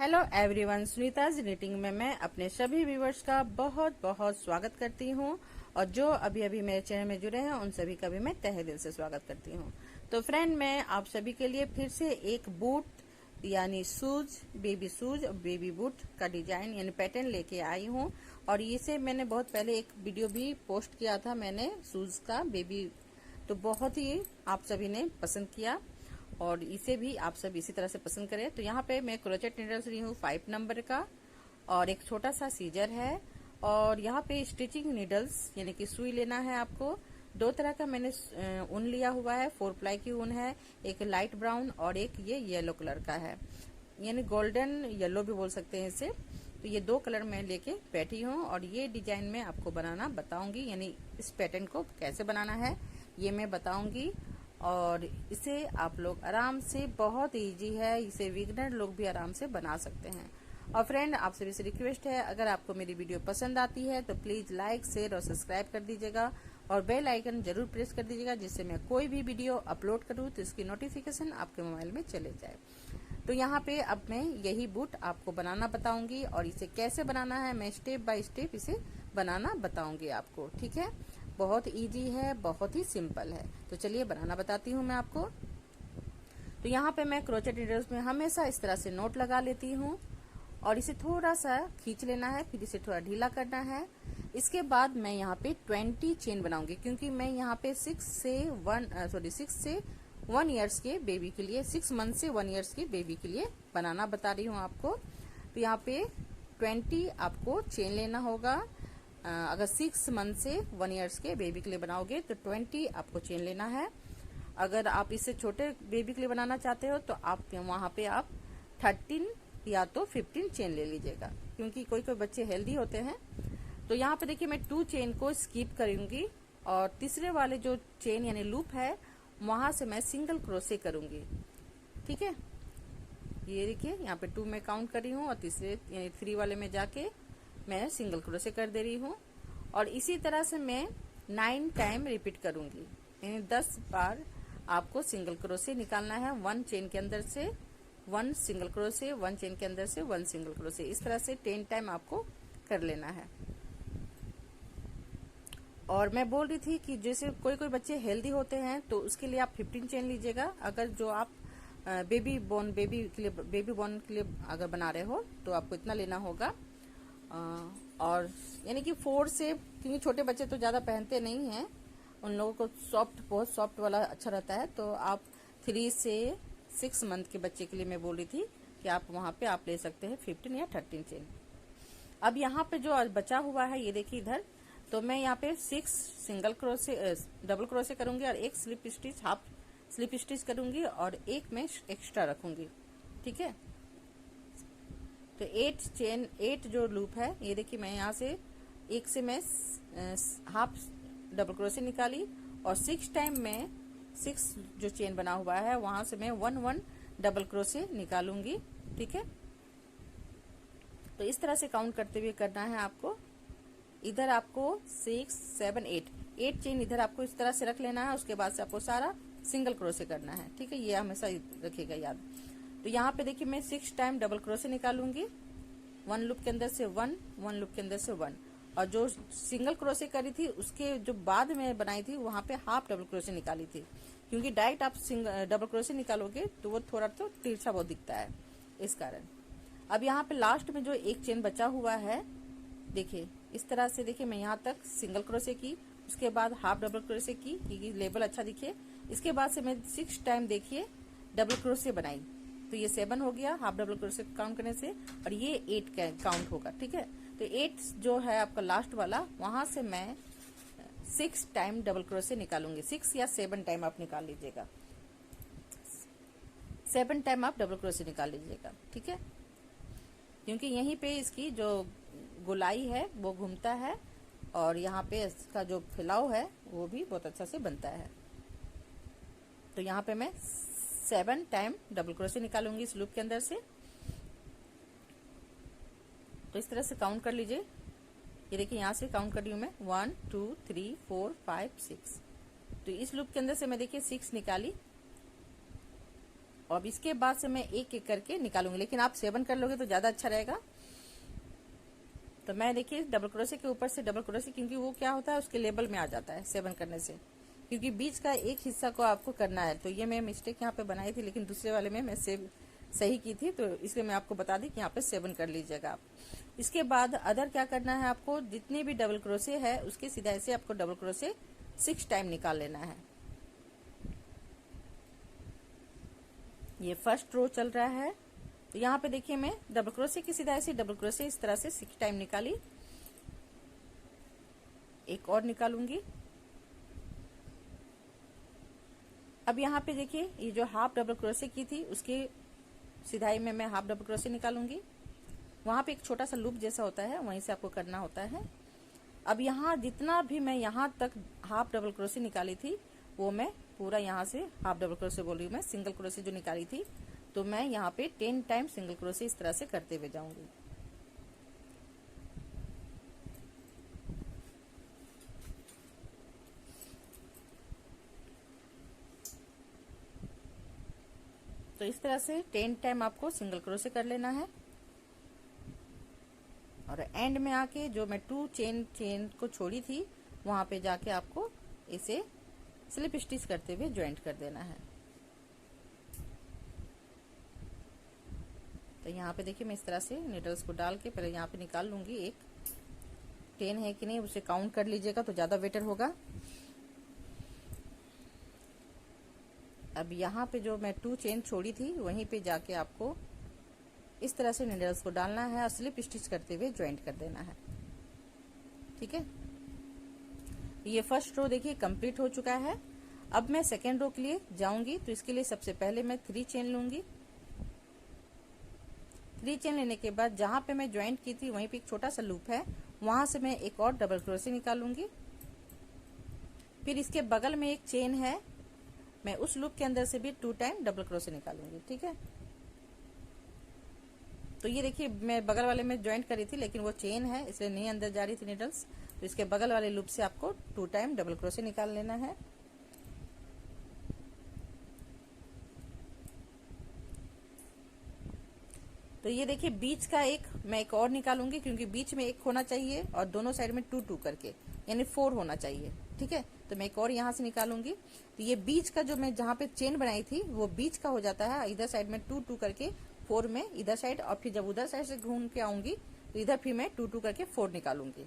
Hello everyone, Sunita's knitting में मैं अपने सभी व्यूवर्स का बहुत बहुत स्वागत करती हूँ। और जो अभी अभी मेरे चैनल में जुड़े हैं उन सभी का भी मैं तहे दिल से स्वागत करती हूँ। तो फ्रेंड, मैं आप सभी के लिए फिर से एक बूट यानी शूज, बेबी शूज और बेबी बूट का डिजाइन यानी पैटर्न लेके आई हूँ। और इसे मैंने बहुत पहले एक वीडियो भी पोस्ट किया था मैंने शूज का बेबी, तो बहुत ही आप सभी ने पसंद किया और इसे भी आप सब इसी तरह से पसंद करें। तो यहाँ पे मैं क्रोचेट नीडल्स ली हूँ 5 नंबर का और एक छोटा सा सीजर है। और यहाँ पे स्टिचिंग नीडल्स यानी कि सुई लेना है आपको। 2 तरह का मैंने ऊन लिया हुआ है, 4 प्लाई की ऊन है, एक लाइट ब्राउन और एक ये येलो कलर का है, यानी गोल्डन येलो भी बोल सकते हैं इसे। तो ये 2 कलर मैं लेके बैठी हूँ और ये डिजाइन में आपको बनाना बताऊंगी, यानी इस पैटर्न को कैसे बनाना है ये मैं बताऊंगी। और इसे आप लोग आराम से, बहुत इजी है, इसे बिगिनर लोग भी आराम से बना सकते हैं। और फ्रेंड, आप सभी से रिक्वेस्ट है, अगर आपको मेरी वीडियो पसंद आती है तो प्लीज लाइक, शेयर और सब्सक्राइब कर दीजिएगा और बेल आइकन जरूर प्रेस कर दीजिएगा, जिससे मैं कोई भी वीडियो अपलोड करूँ तो इसकी नोटिफिकेशन आपके मोबाइल में चले जाए। तो यहाँ पे अब मैं यही बूट आपको बनाना बताऊंगी और इसे कैसे बनाना है मैं स्टेप बाय स्टेप इसे बनाना बताऊंगी आपको। ठीक है, बहुत इजी है, बहुत ही सिंपल है। तो चलिए बनाना बताती हूँ मैं आपको। तो यहाँ पे मैं क्रोचेट नीडल्स में हमेशा इस तरह से नोट लगा लेती हूँ और इसे थोड़ा सा खींच लेना है, फिर इसे थोड़ा ढीला करना है। इसके बाद मैं यहाँ पे 20 चेन बनाऊंगी, क्योंकि मैं यहाँ पे 6 से 1 ईयर्स के बेबी के लिए, 6 मंथ से 1 ईयर्स के बेबी के लिए बनाना बता रही हूँ आपको। तो यहाँ पे 20 आपको चेन लेना होगा। अगर 6 मंथ से 1 ईयर्स के बेबी के लिए बनाओगे तो 20 आपको चेन लेना है। अगर आप इससे छोटे बेबी के लिए बनाना चाहते हो तो आप वहाँ पे आप 13 या तो 15 चेन ले लीजिएगा, क्योंकि कोई कोई बच्चे हेल्दी होते हैं। तो यहाँ पे देखिए मैं 2 चेन को स्किप करूंगी और तीसरे वाले जो चेन यानी लूप है वहां से मैं सिंगल क्रोशे करूंगी। ठीक है, ये देखिए यहाँ पे 2 मैं काउंट कर रही हूँ और तीसरे यानी 3 वाले में जाके मैं सिंगल क्रोशे कर दे रही हूँ। और इसी तरह से मैं 9 टाइम रिपीट करूंगी, यानी 10 बार आपको सिंगल क्रोशे निकालना है। 1 चेन के अंदर से 1 सिंगल क्रोशे, 1 चेन के अंदर से 1 सिंगल क्रोशे, इस तरह से 10 टाइम आपको कर लेना है। और मैं बोल रही थी कि जैसे कोई कोई बच्चे हेल्दी होते हैं तो उसके लिए आप 15 चेन लीजिएगा। अगर जो आप बेबी बोर्न के लिए अगर बना रहे हो तो आपको इतना लेना होगा। और यानी कि 4 से, क्योंकि छोटे बच्चे तो ज्यादा पहनते नहीं हैं, उन लोगों को सॉफ्ट, बहुत सॉफ्ट वाला अच्छा रहता है, तो आप 3 से 6 मंथ के बच्चे के लिए मैं बोल रही थी कि आप वहां पे आप ले सकते हैं 15 या 13 चेन। अब यहाँ पे जो बचा हुआ है ये देखिए इधर, तो मैं यहाँ पे 6 सिंगल क्रोशे, डबल क्रोशे करूंगी और एक slip stitch, half slip stitch करूंगी और एक मैं एक्स्ट्रा रखूंगी। ठीक है, तो 8 जो लूप है ये देखिए, मैं यहाँ से एक से मैं हाफ डबल क्रोशे निकाली और 6 टाइम में 6 जो चेन बना हुआ है वहां से मैं 1 डबल क्रोशे निकालूंगी। ठीक है, तो इस तरह से काउंट करते हुए करना है आपको। इधर आपको 6, 7, 8 चेन इधर आपको इस तरह से रख लेना है। उसके बाद से आपको सारा सिंगल क्रोशे करना है। ठीक है, ये हमेशा रखिएगा याद। तो यहाँ पे देखिए मैं 6 टाइम डबल क्रोशे निकालूंगी, 1 लूप के अंदर से 1 लूप के अंदर से 1, और जो सिंगल क्रोशे करी थी उसके जो बाद में बनाई थी वहां पे हाफ डबल क्रोशे निकाली थी, क्योंकि डायरेक्ट आप डबल क्रोशे निकालोगे तो वो थोड़ा तो तिरछा बहुत दिखता है, इस कारण। अब यहाँ पे लास्ट में जो एक चेन बचा हुआ है देखिए, इस तरह से देखिए मैं यहाँ तक सिंगल क्रोशे की, उसके बाद हाफ डबल क्रोशे की, क्योंकि लेबल अच्छा दिखे। इसके बाद से मैं 6 टाइम देखिए डबल क्रोशे बनाई, तो ये 7 हो गया हाफ डबल क्रोशे काउंट करने से, और ये 8 का काउंट होगा। ठीक है, तो 8 जो है आपका लास्ट वाला, वहां से मैं 6 टाइम डबल क्रोशे निकालूंगी। 6 या 7 टाइम आप निकाल लीजिएगा, 7 टाइम आप डबल क्रोशे निकाल लीजिएगा। ठीक है, क्योंकि यहीं पे इसकी जो गोलाई है वो घूमता है और यहाँ पे इसका जो फैलाव है वो भी बहुत अच्छा से बनता है। तो यहाँ पे मैं 7 टाइम डबल क्रोशे निकालूंगी इस लूप के अंदर से। तो इस तरह से काउंट कर लीजिए, ये देखिए यहाँ से काउंट कर रही हूँ मैं 1 2 3 4 5 6। तो इस लूप के अंदर से मैं देखिए 6 निकाली अब इसके बाद से मैं एक एक करके निकालूंगी, लेकिन आप 7 कर लोगे तो ज्यादा अच्छा रहेगा। तो मैं देखिए डबल क्रोशे के ऊपर से डबल क्रोशे, क्योंकि वो क्या होता है उसके लेबल में आ जाता है 7 करने से, क्योंकि बीच का एक हिस्सा को आपको करना है। तो ये मैं मिस्टेक यहाँ पे बनाई थी, लेकिन दूसरे वाले में मैं सही की थी, तो इसलिए मैं आपको बता दी कि यहाँ पे 7 कर लीजिएगा आप। इसके बाद अदर क्या करना है आपको, जितने भी डबल क्रोशे है उसके सीधा से आपको डबल क्रोशे 6 टाइम निकाल लेना है। ये फर्स्ट रो चल रहा है, तो यहाँ पे देखिए मैं डबल क्रोशे की सीधा ऐसे डबल क्रोशे इस तरह से 6 टाइम निकाली। एक और निकालूंगी। अब यहाँ पे देखिए ये जो हाफ डबल क्रोशे की थी उसकी सिधाई में मैं हाफ डबल क्रोशे निकालूंगी। वहां पे एक छोटा सा लूप जैसा होता है, वहीं से आपको करना होता है। अब यहाँ जितना भी मैं यहाँ तक हाफ डबल क्रोशे निकाली थी वो मैं पूरा यहाँ से हाफ डबल क्रोशे बोल रही हूँ मैं, सिंगल क्रोशे जो निकाली थी, तो मैं यहाँ पे 10 टाइम सिंगल क्रोशे इस तरह से करते हुए जाऊंगी। तो इस तरह से 10 टाइम आपको सिंगल क्रोशे कर लेना है। और एंड में आके जो मैं 2 चेन को छोड़ी थी वहां पे जाके आपको इसे स्लिप स्टिच करते हुए ज्वाइंट कर देना है। तो यहाँ पे देखिए मैं इस तरह से नीडल्स को डाल के पहले यहाँ पे निकाल लूंगी। एक 10 है कि नहीं उसे काउंट कर लीजिएगा तो ज्यादा बेटर होगा। अब यहाँ पे जो मैं 2 चेन छोड़ी थी वहीं पे जाके आपको इस तरह से नीडल्स को डालना है और स्लिप स्टिच करते हुए ज्वाइंट कर देना है। ठीक है, ये फर्स्ट रो देखिए कंप्लीट हो चुका है। अब मैं सेकेंड रो के लिए जाऊंगी, तो इसके लिए सबसे पहले मैं 3 चेन लूंगी। 3 चेन लेने के बाद जहां पे मैं ज्वाइंट की थी वहीं पे एक छोटा सा लूप है, वहां से मैं एक और डबल क्रोशे निकालूंगी। फिर इसके बगल में एक चेन है, मैं उस लूप के अंदर से भी 2 टाइम डबल क्रोशे निकालूंगी। ठीक है, तो ये देखिए मैं बगल वाले में ज्वाइंट करी थी, लेकिन वो चेन है इसलिए नहीं अंदर जा रही थी नीडल्स, तो इसके बगल वाले लूप से आपको 2 टाइम डबल क्रोशे निकाल लेना है। तो ये देखिए बीच का एक मैं एक और निकालूंगी, क्योंकि बीच में एक होना चाहिए और दोनों साइड में 2 2 करके, यानी 4 होना चाहिए। ठीक है, तो मैं एक और यहाँ से निकालूंगी। तो ये बीच का जो मैं जहाँ पे चेन बनाई थी वो बीच का हो जाता है, इधर साइड में 2 2 करके 4 में इधर साइड, और फिर जब उधर साइड से घूम के आऊंगी तो इधर फिर मैं 2 2 करके 4 निकालूंगी।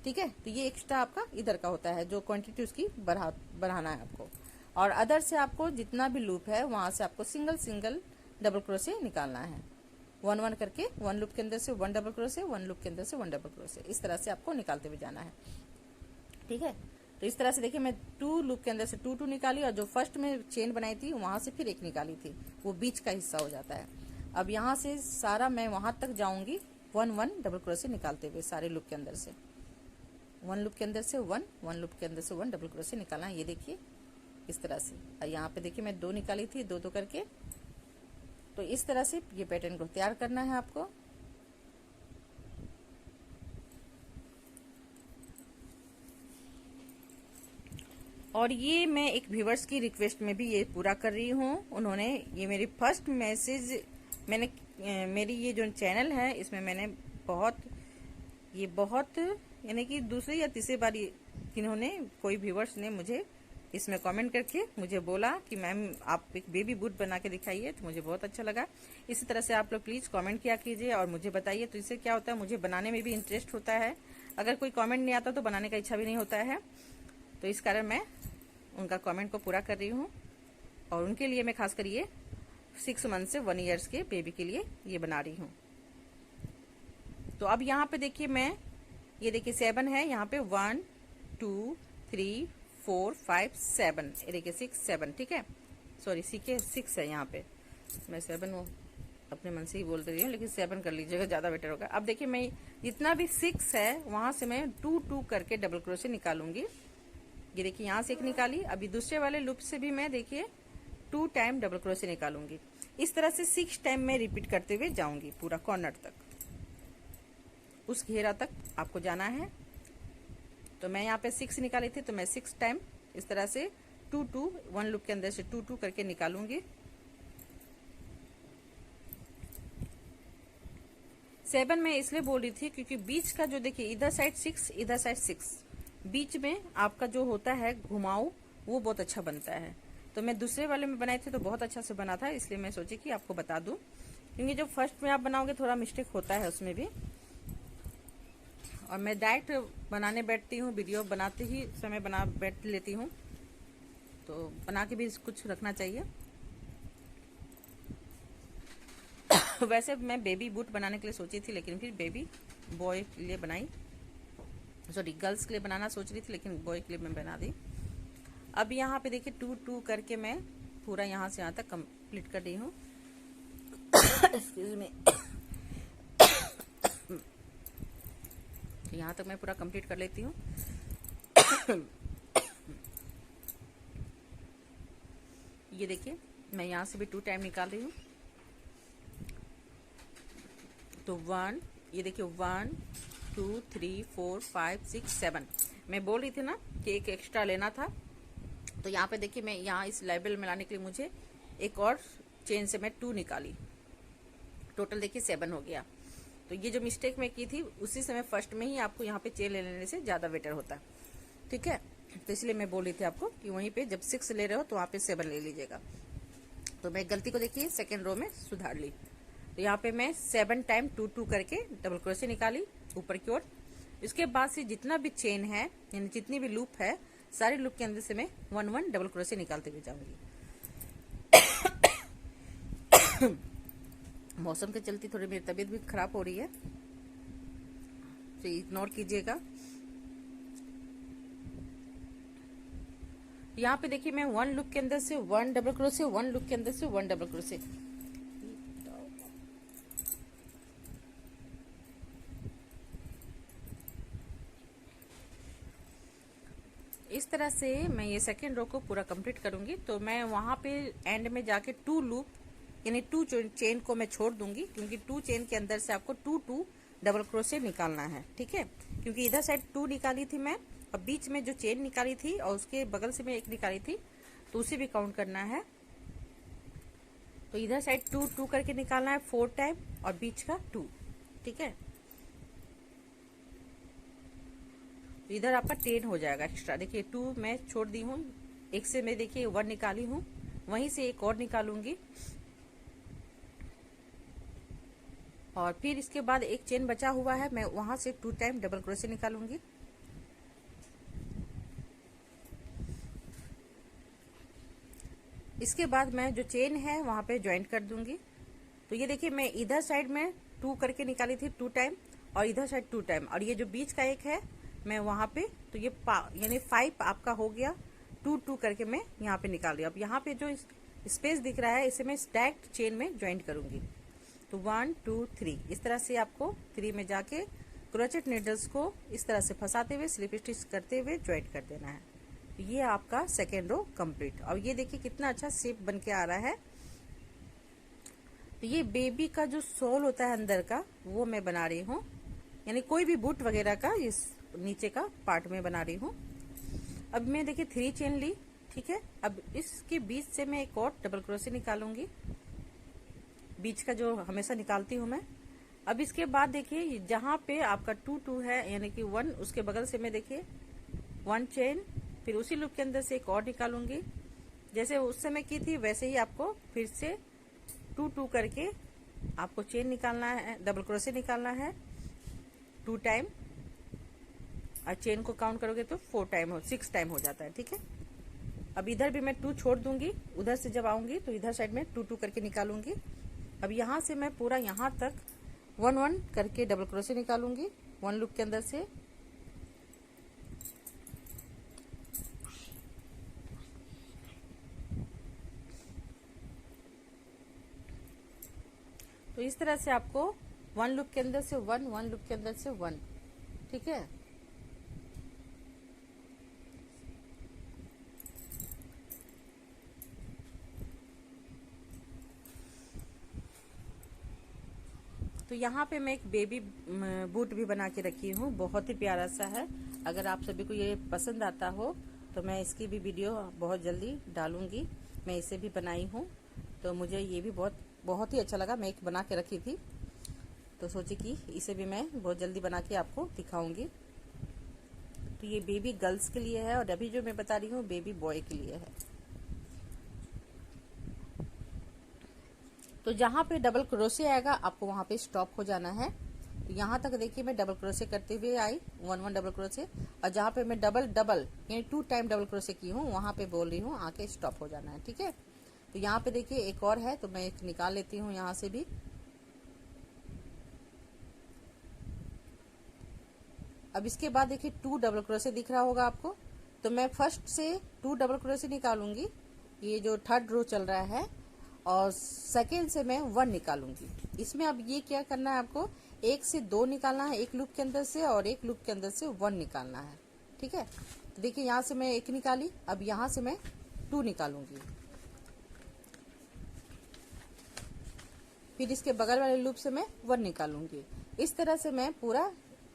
ठीक है, तो ये एक्स्ट्रा आपका इधर का होता है, जो क्वांटिटी उसकी बढ़ाना है आपको। और अदर से आपको जितना भी लूप है वहां से आपको सिंगल सिंगल डबल क्रोशे निकालना है, 1 1 करके 1 लूप के अंदर से 1 डबल क्रोशे, 1 लूप के अंदर से 1 डबल क्रोशे, इस तरह से आपको निकालते हुए जाना है। ठीक है, तो इस तरह से देखिए मैं 2 लूप के अंदर से 2 2 निकाली, और जो फर्स्ट में चेन बनाई थी वहां से फिर एक निकाली थी, वो बीच का हिस्सा हो जाता है। अब यहाँ से सारा मैं वहां तक जाऊंगी 1 1 डबल क्रोशे निकालते हुए सारे लूप के अंदर से, 1 लूप के अंदर से 1 लूप के अंदर से 1 डबल क्रोशे निकालना है। ये देखिए इस तरह से, और यहाँ पे देखिए मैं 2 निकाली थी, 2 2 करके। तो इस तरह से ये पैटर्न को तैयार करना है आपको। और ये मैं एक व्यूवर्स की रिक्वेस्ट में भी ये पूरा कर रही हूँ। उन्होंने ये मेरी फर्स्ट मैसेज मैंने मेरी ये जो चैनल है इसमें मैंने बहुत यानी कि दूसरी या तीसरी बार इन्होंने कोई व्यूवर्स ने मुझे इसमें कमेंट करके मुझे बोला कि मैम आप एक बेबी बूट बना के दिखाइए, तो मुझे बहुत अच्छा लगा। इसी तरह से आप लोग प्लीज कमेंट किया कीजिए और मुझे बताइए, तो इससे क्या होता है मुझे बनाने में भी इंटरेस्ट होता है। अगर कोई कमेंट नहीं आता तो बनाने का इच्छा भी नहीं होता है, तो इस कारण मैं उनका कमेंट को पूरा कर रही हूँ। और उनके लिए मैं खासकर ये 6 मंथ से 1 ईयर्स के बेबी के लिए ये बना रही हूँ। तो अब यहाँ पे देखिए मैं ये देखिए 7 है, यहाँ पे 1 2 3 4 5 7, ये देखिए 6 7। ठीक है, सॉरी 6 है, यहाँ पे मैं 7 अपने मन से ही बोल रही हूँ, लेकिन 7 कर लीजिएगा, ज्यादा बेटर होगा। अब देखिए मैं जितना भी 6 है वहां से मैं 2 2 करके डबल क्रोशे निकालूंगी। ये देखिए यहाँ से एक निकाली, अभी दूसरे वाले लूप से भी मैं देखिए 2 टाइम डबल क्रोशे निकालूंगी। इस तरह से 6 टाइम मैं रिपीट करते हुए जाऊंगी पूरा कॉर्नर तक, उस घेरा तक आपको जाना है। तो मैं यहाँ पे 6 निकाली थी, तो मैं 6 टाइम इस तरह से 2 2 1 लूप के अंदर से 2 2 करके निकालूंगी। 7 मैं इसलिए बोल रही थी क्योंकि बीच का जो देखिए इधर साइड 6 इधर साइड 6, बीच में आपका जो होता है घुमाऊ वो बहुत अच्छा बनता है। तो मैं दूसरे वाले में बनाई थी तो बहुत अच्छा से बना था, इसलिए मैं सोची कि आपको बता दूं, क्योंकि जो फर्स्ट में आप बनाओगे थोड़ा मिस्टेक होता है उसमें भी। और मैं डायरेक्ट बनाने बैठती हूँ, वीडियो बनाते ही समय बना बैठ लेती हूँ, तो बना के भी कुछ रखना चाहिए। वैसे मैं बेबी बूट बनाने के लिए सोची थी, लेकिन फिर बेबी बॉय के लिए बनाई, सॉरी गर्ल्स के लिए बनाना सोच रही थी, लेकिन बॉय के लिए मैं बना दी। अब यहाँ पे देखिए 2 2 करके मैं पूरा यहाँ से यहाँ तक कंप्लीट कर रही हूँ। Excuse me. यहाँ तक मैं पूरा कंप्लीट कर लेती हूँ। ये देखिए मैं यहाँ से भी 2 टाइम निकाल रही हूँ। तो 1, ये देखिए 1 2 3 4 5 6 7, मैं बोल रही थी ना कि एक एक्स्ट्रा लेना था। तो यहाँ पे देखिए मैं यहाँ इस लेवल में लाने के लिए मुझे एक और चेन से मैं 2 निकाली, टोटल देखिए 7 हो गया। तो ये जो मिस्टेक मैं की थी उसी समय फर्स्ट में ही आपको यहाँ पे चेन ले लेने से ज्यादा बेटर होता है, ठीक है। तो इसलिए मैं बोल रही थी आपको कि वहीं पे जब 6 ले रहे हो तो वहाँ पे 7 ले लीजिएगा। तो मैं गलती को देखिए सेकेंड रो में सुधार ली। तो यहाँ पे मैं 7 टाइम 2 2 करके डबल क्रोशे निकाली ऊपर की ओर। इसके बाद से जितना भी चेन है यानी जितनी भी लूप है, सारी लूप के अंदर से मैं 1 1 डबल क्रोशे निकालते हुए जाऊंगी। मौसम के चलते थोड़ी मेरी तबीयत भी खराब हो रही है, तो इग्नोर कीजिएगा। यहाँ पे देखिए मैं 1 लूप के अंदर से 1 डबल क्रोशे, 1 लूप के अंदर से 1 डबल क्रोशे, इस तरह से मैं ये सेकेंड रो को पूरा कंप्लीट करूंगी। तो मैं वहां पे एंड में जाके 2 लूप यानी 2 चेन को मैं छोड़ दूंगी, क्योंकि 2 चेन के अंदर से आपको 2 2 डबल क्रोशे निकालना है, ठीक है। क्योंकि इधर साइड 2 निकाली थी मैं, और बीच में जो चेन निकाली थी और उसके बगल से मैं 1 निकाली थी, तो उसे भी काउंट करना है। तो इधर साइड 2 2 करके निकालना है 4 टाइम और बीच का 2, ठीक है। तो इधर आपका 10 हो जाएगा एक्स्ट्रा। देखिए 2 मैं छोड़ दी हूँ, एक से मैं देखिए 1 निकाली हूँ, वहीं से एक और निकालूंगी, और फिर इसके बाद एक चेन बचा हुआ है, मैं वहां से 2 टाइम डबल क्रोशे निकालूंगी। इसके बाद मैं जो चेन है वहां पे ज्वाइंट कर दूंगी। तो ये देखिए मैं इधर साइड में 2 करके निकाली थी 2 टाइम, और इधर साइड 2 टाइम, और ये जो बीच का एक है मैं वहां पे, तो ये यानी 5 आपका हो गया। 2 2 करके मैं यहाँ पे निकाल रही हूँ। अब यहाँ पे जो स्पेस दिख रहा है इसे मैं स्टैक्ड चेन में ज्वाइंट करूंगी। तो 1 2 3 इस तरह से आपको 3 में जाके क्रोचेट नीडल्स को इस तरह से फंसाते हुए स्लिप स्टिच करते हुए ज्वाइंट कर देना है। तो ये आपका सेकेंड रो कंप्लीट। और ये देखिए कितना अच्छा शेप बन के आ रहा है। तो ये बेबी का जो सोल होता है अंदर का, वो मैं बना रही हूँ, यानी कोई भी बूट वगैरह का इस नीचे का पार्ट में बना रही हूँ। अब मैं देखिए 3 चेन ली, ठीक है। अब इसके बीच से मैं एक और डबल क्रोशे निकालूंगी, बीच का जो हमेशा निकालती हूँ मैं। अब इसके बाद देखिए जहां पे आपका 2 2 है यानी कि 1, उसके बगल से मैं देखिए 1 चेन, फिर उसी लूप के अंदर से एक और निकालूंगी। जैसे उस समय की थी वैसे ही आपको फिर से 2 2 करके आपको चेन निकालना है, डबल क्रोशे निकालना है 2 टाइम, और चेन को काउंट करोगे तो 6 टाइम हो जाता है, ठीक है। अब इधर भी मैं 2 छोड़ दूंगी, उधर से जब आऊंगी तो इधर साइड में 2 2 करके निकालूंगी। अब यहाँ से मैं पूरा यहाँ तक 1 1 करके डबल क्रोशे निकालूंगी 1 लूप के अंदर से। तो इस तरह से आपको 1 लूप के अंदर से 1 1 लूप के अंदर से 1, ठीक है। तो यहाँ पे मैं एक बेबी बूट भी बना के रखी हूँ, बहुत ही प्यारा सा है। अगर आप सभी को ये पसंद आता हो तो मैं इसकी भी वीडियो बहुत जल्दी डालूंगी। मैं इसे भी बनाई हूँ, तो मुझे ये भी बहुत ही अच्छा लगा, मैं एक बना के रखी थी। तो सोची कि इसे भी मैं बहुत जल्दी बना के आपको दिखाऊंगी। तो ये बेबी गर्ल्स के लिए है और अभी जो मैं बता रही हूँ बेबी बॉय के लिए है। तो जहाँ पे डबल क्रोशे आएगा आपको वहां पे स्टॉप हो जाना है। तो यहाँ तक देखिए मैं डबल क्रोशे करते हुए आई, 1 डबल क्रोशे, और जहाँ पे मैं डबल डबल यानी 2 टाइम डबल क्रोशे की हूँ वहां पे बोल रही हूँ आके स्टॉप हो जाना है। ठीक है, तो यहाँ पे देखिए एक और है, तो मैं एक निकाल लेती हूँ यहाँ से भी। अब इसके बाद देखिए 2 डबल क्रोशे दिख रहा होगा आपको, तो मैं फर्स्ट से 2 डबल क्रोशे निकालूंगी, ये जो थर्ड रो चल रहा है, और सेकेंड से मैं 1 निकालूंगी। इसमें अब ये क्या करना है आपको, 1 से 2 निकालना है एक लूप के अंदर से, और एक लूप के अंदर से 1 निकालना है। ठीक है, तो देखिए यहाँ से मैं 1 निकाली, अब यहाँ से मैं 2 निकालूंगी, फिर इसके बगल वाले लूप से मैं 1 निकालूंगी। इस तरह से मैं पूरा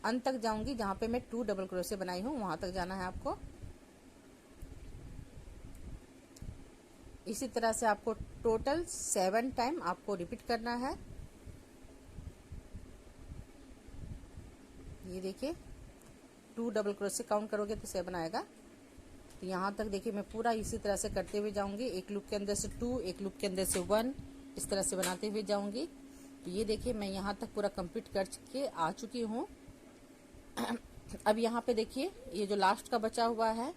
अंत तक जाऊंगी, जहां पे मैं 2 डबल क्रोशे बनाई हूं वहां तक जाना है आपको। इसी तरह से आपको टोटल 7 टाइम आपको रिपीट करना है। ये देखिए 2 डबल क्रोशे काउंट करोगे तो 7 आएगा। तो यहाँ तक देखिए मैं पूरा इसी तरह से करते हुए जाऊंगी, एक लूप के अंदर से 2, एक लूप के अंदर से 1, इस तरह से बनाते हुए जाऊंगी। तो ये देखिए मैं यहाँ तक पूरा कंप्लीट कर के आ चुकी हूँ। अब यहाँ पे देखिए ये जो लास्ट का बचा हुआ है,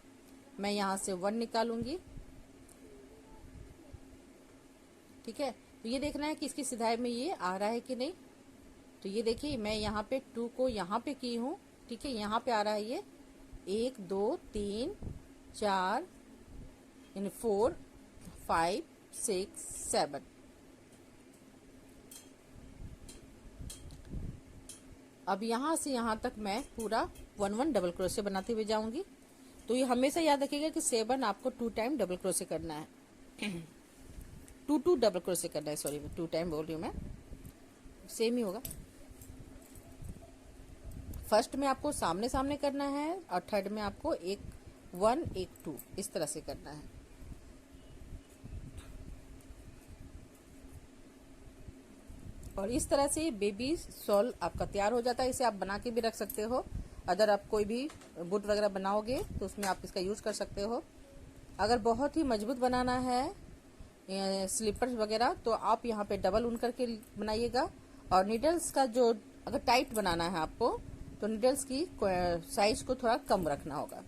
मैं यहाँ से 1 निकालूंगी। ठीक है, तो ये देखना है कि इसकी सिधाई में ये आ रहा है कि नहीं। तो ये देखिए मैं यहाँ पे 2 को यहाँ पे की हूँ। ठीक है, यहाँ पे आ रहा है ये 1 2 3 4 यानी 4 5 6 7। अब यहाँ से यहाँ तक मैं पूरा 1 डबल क्रोशे बनाते हुए जाऊंगी। तो ये हमेशा याद रखिएगा कि 7 आपको 2 टाइम डबल क्रोशे करना है। 2 डबल क्रोशे करना है, सॉरी 2 टाइम बोल रही हूँ मैं, सेम ही होगा। फर्स्ट में आपको सामने सामने करना है, और थर्ड में आपको 1 1 2 इस तरह से करना है। और इस तरह से बेबी सॉल आपका तैयार हो जाता है। इसे आप बना के भी रख सकते हो, अगर आप कोई भी बूट वगैरह बनाओगे तो उसमें आप इसका यूज कर सकते हो। अगर बहुत ही मजबूत बनाना है स्लीपर्स वगैरह, तो आप यहाँ पे डबल ऊन करके बनाइएगा। और नीडल्स का जो अगर टाइट बनाना है आपको, तो नीडल्स की साइज को थोड़ा कम रखना होगा,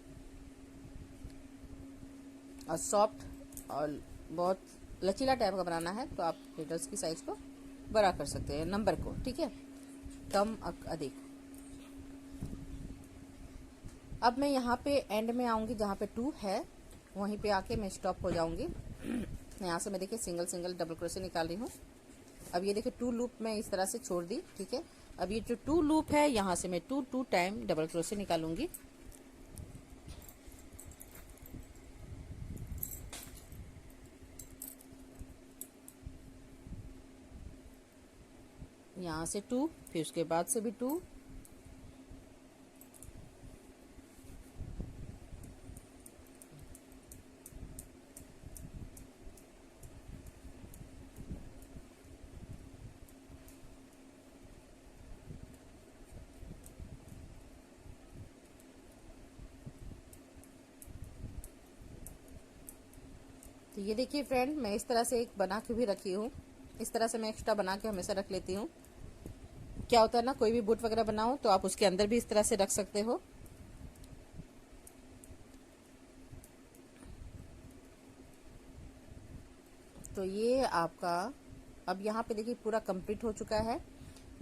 और सॉफ्ट और बहुत लचीला टाइप का बनाना है तो आप नीडल्स की साइज को बड़ा कर सकते हैं, नंबर को। ठीक है, कम अधिक। अब मैं यहाँ पे एंड में आऊंगी, जहाँ पे 2 है वहीं पे आके मैं स्टॉप हो जाऊंगी। यहाँ से मैं देखिए सिंगल सिंगल डबल क्रोशे निकाल रही हूँ। अब ये देखिए 2 लूप मैं इस तरह से छोड़ दी। ठीक है, अब ये जो 2 लूप है यहाँ से मैं 2 टाइम डबल क्रोशे निकालूंगी। यहाँ से 2, फिर उसके बाद से भी 2, तो ये देखिए फ्रेंड मैं इस तरह से एक बना के भी रखी हूँ। इस तरह से मैं एक्स्ट्रा बना के हमेशा रख लेती हूँ। क्या होता है ना, कोई भी बूट वगैरह बनाओ तो आप उसके अंदर भी इस तरह से रख सकते हो। तो ये आपका अब यहाँ पे देखिए पूरा कंप्लीट हो चुका है।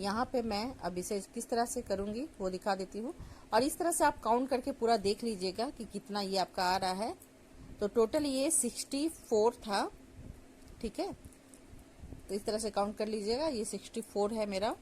यहाँ पे मैं अब इसे किस तरह से करूँगी वो दिखा देती हूँ, और इस तरह से आप काउंट करके पूरा देख लीजिएगा कि कितना ये आपका आ रहा है। तो टोटल ये 64 था। ठीक है, तो इस तरह से काउंट कर लीजिएगा, ये 64 है मेरा।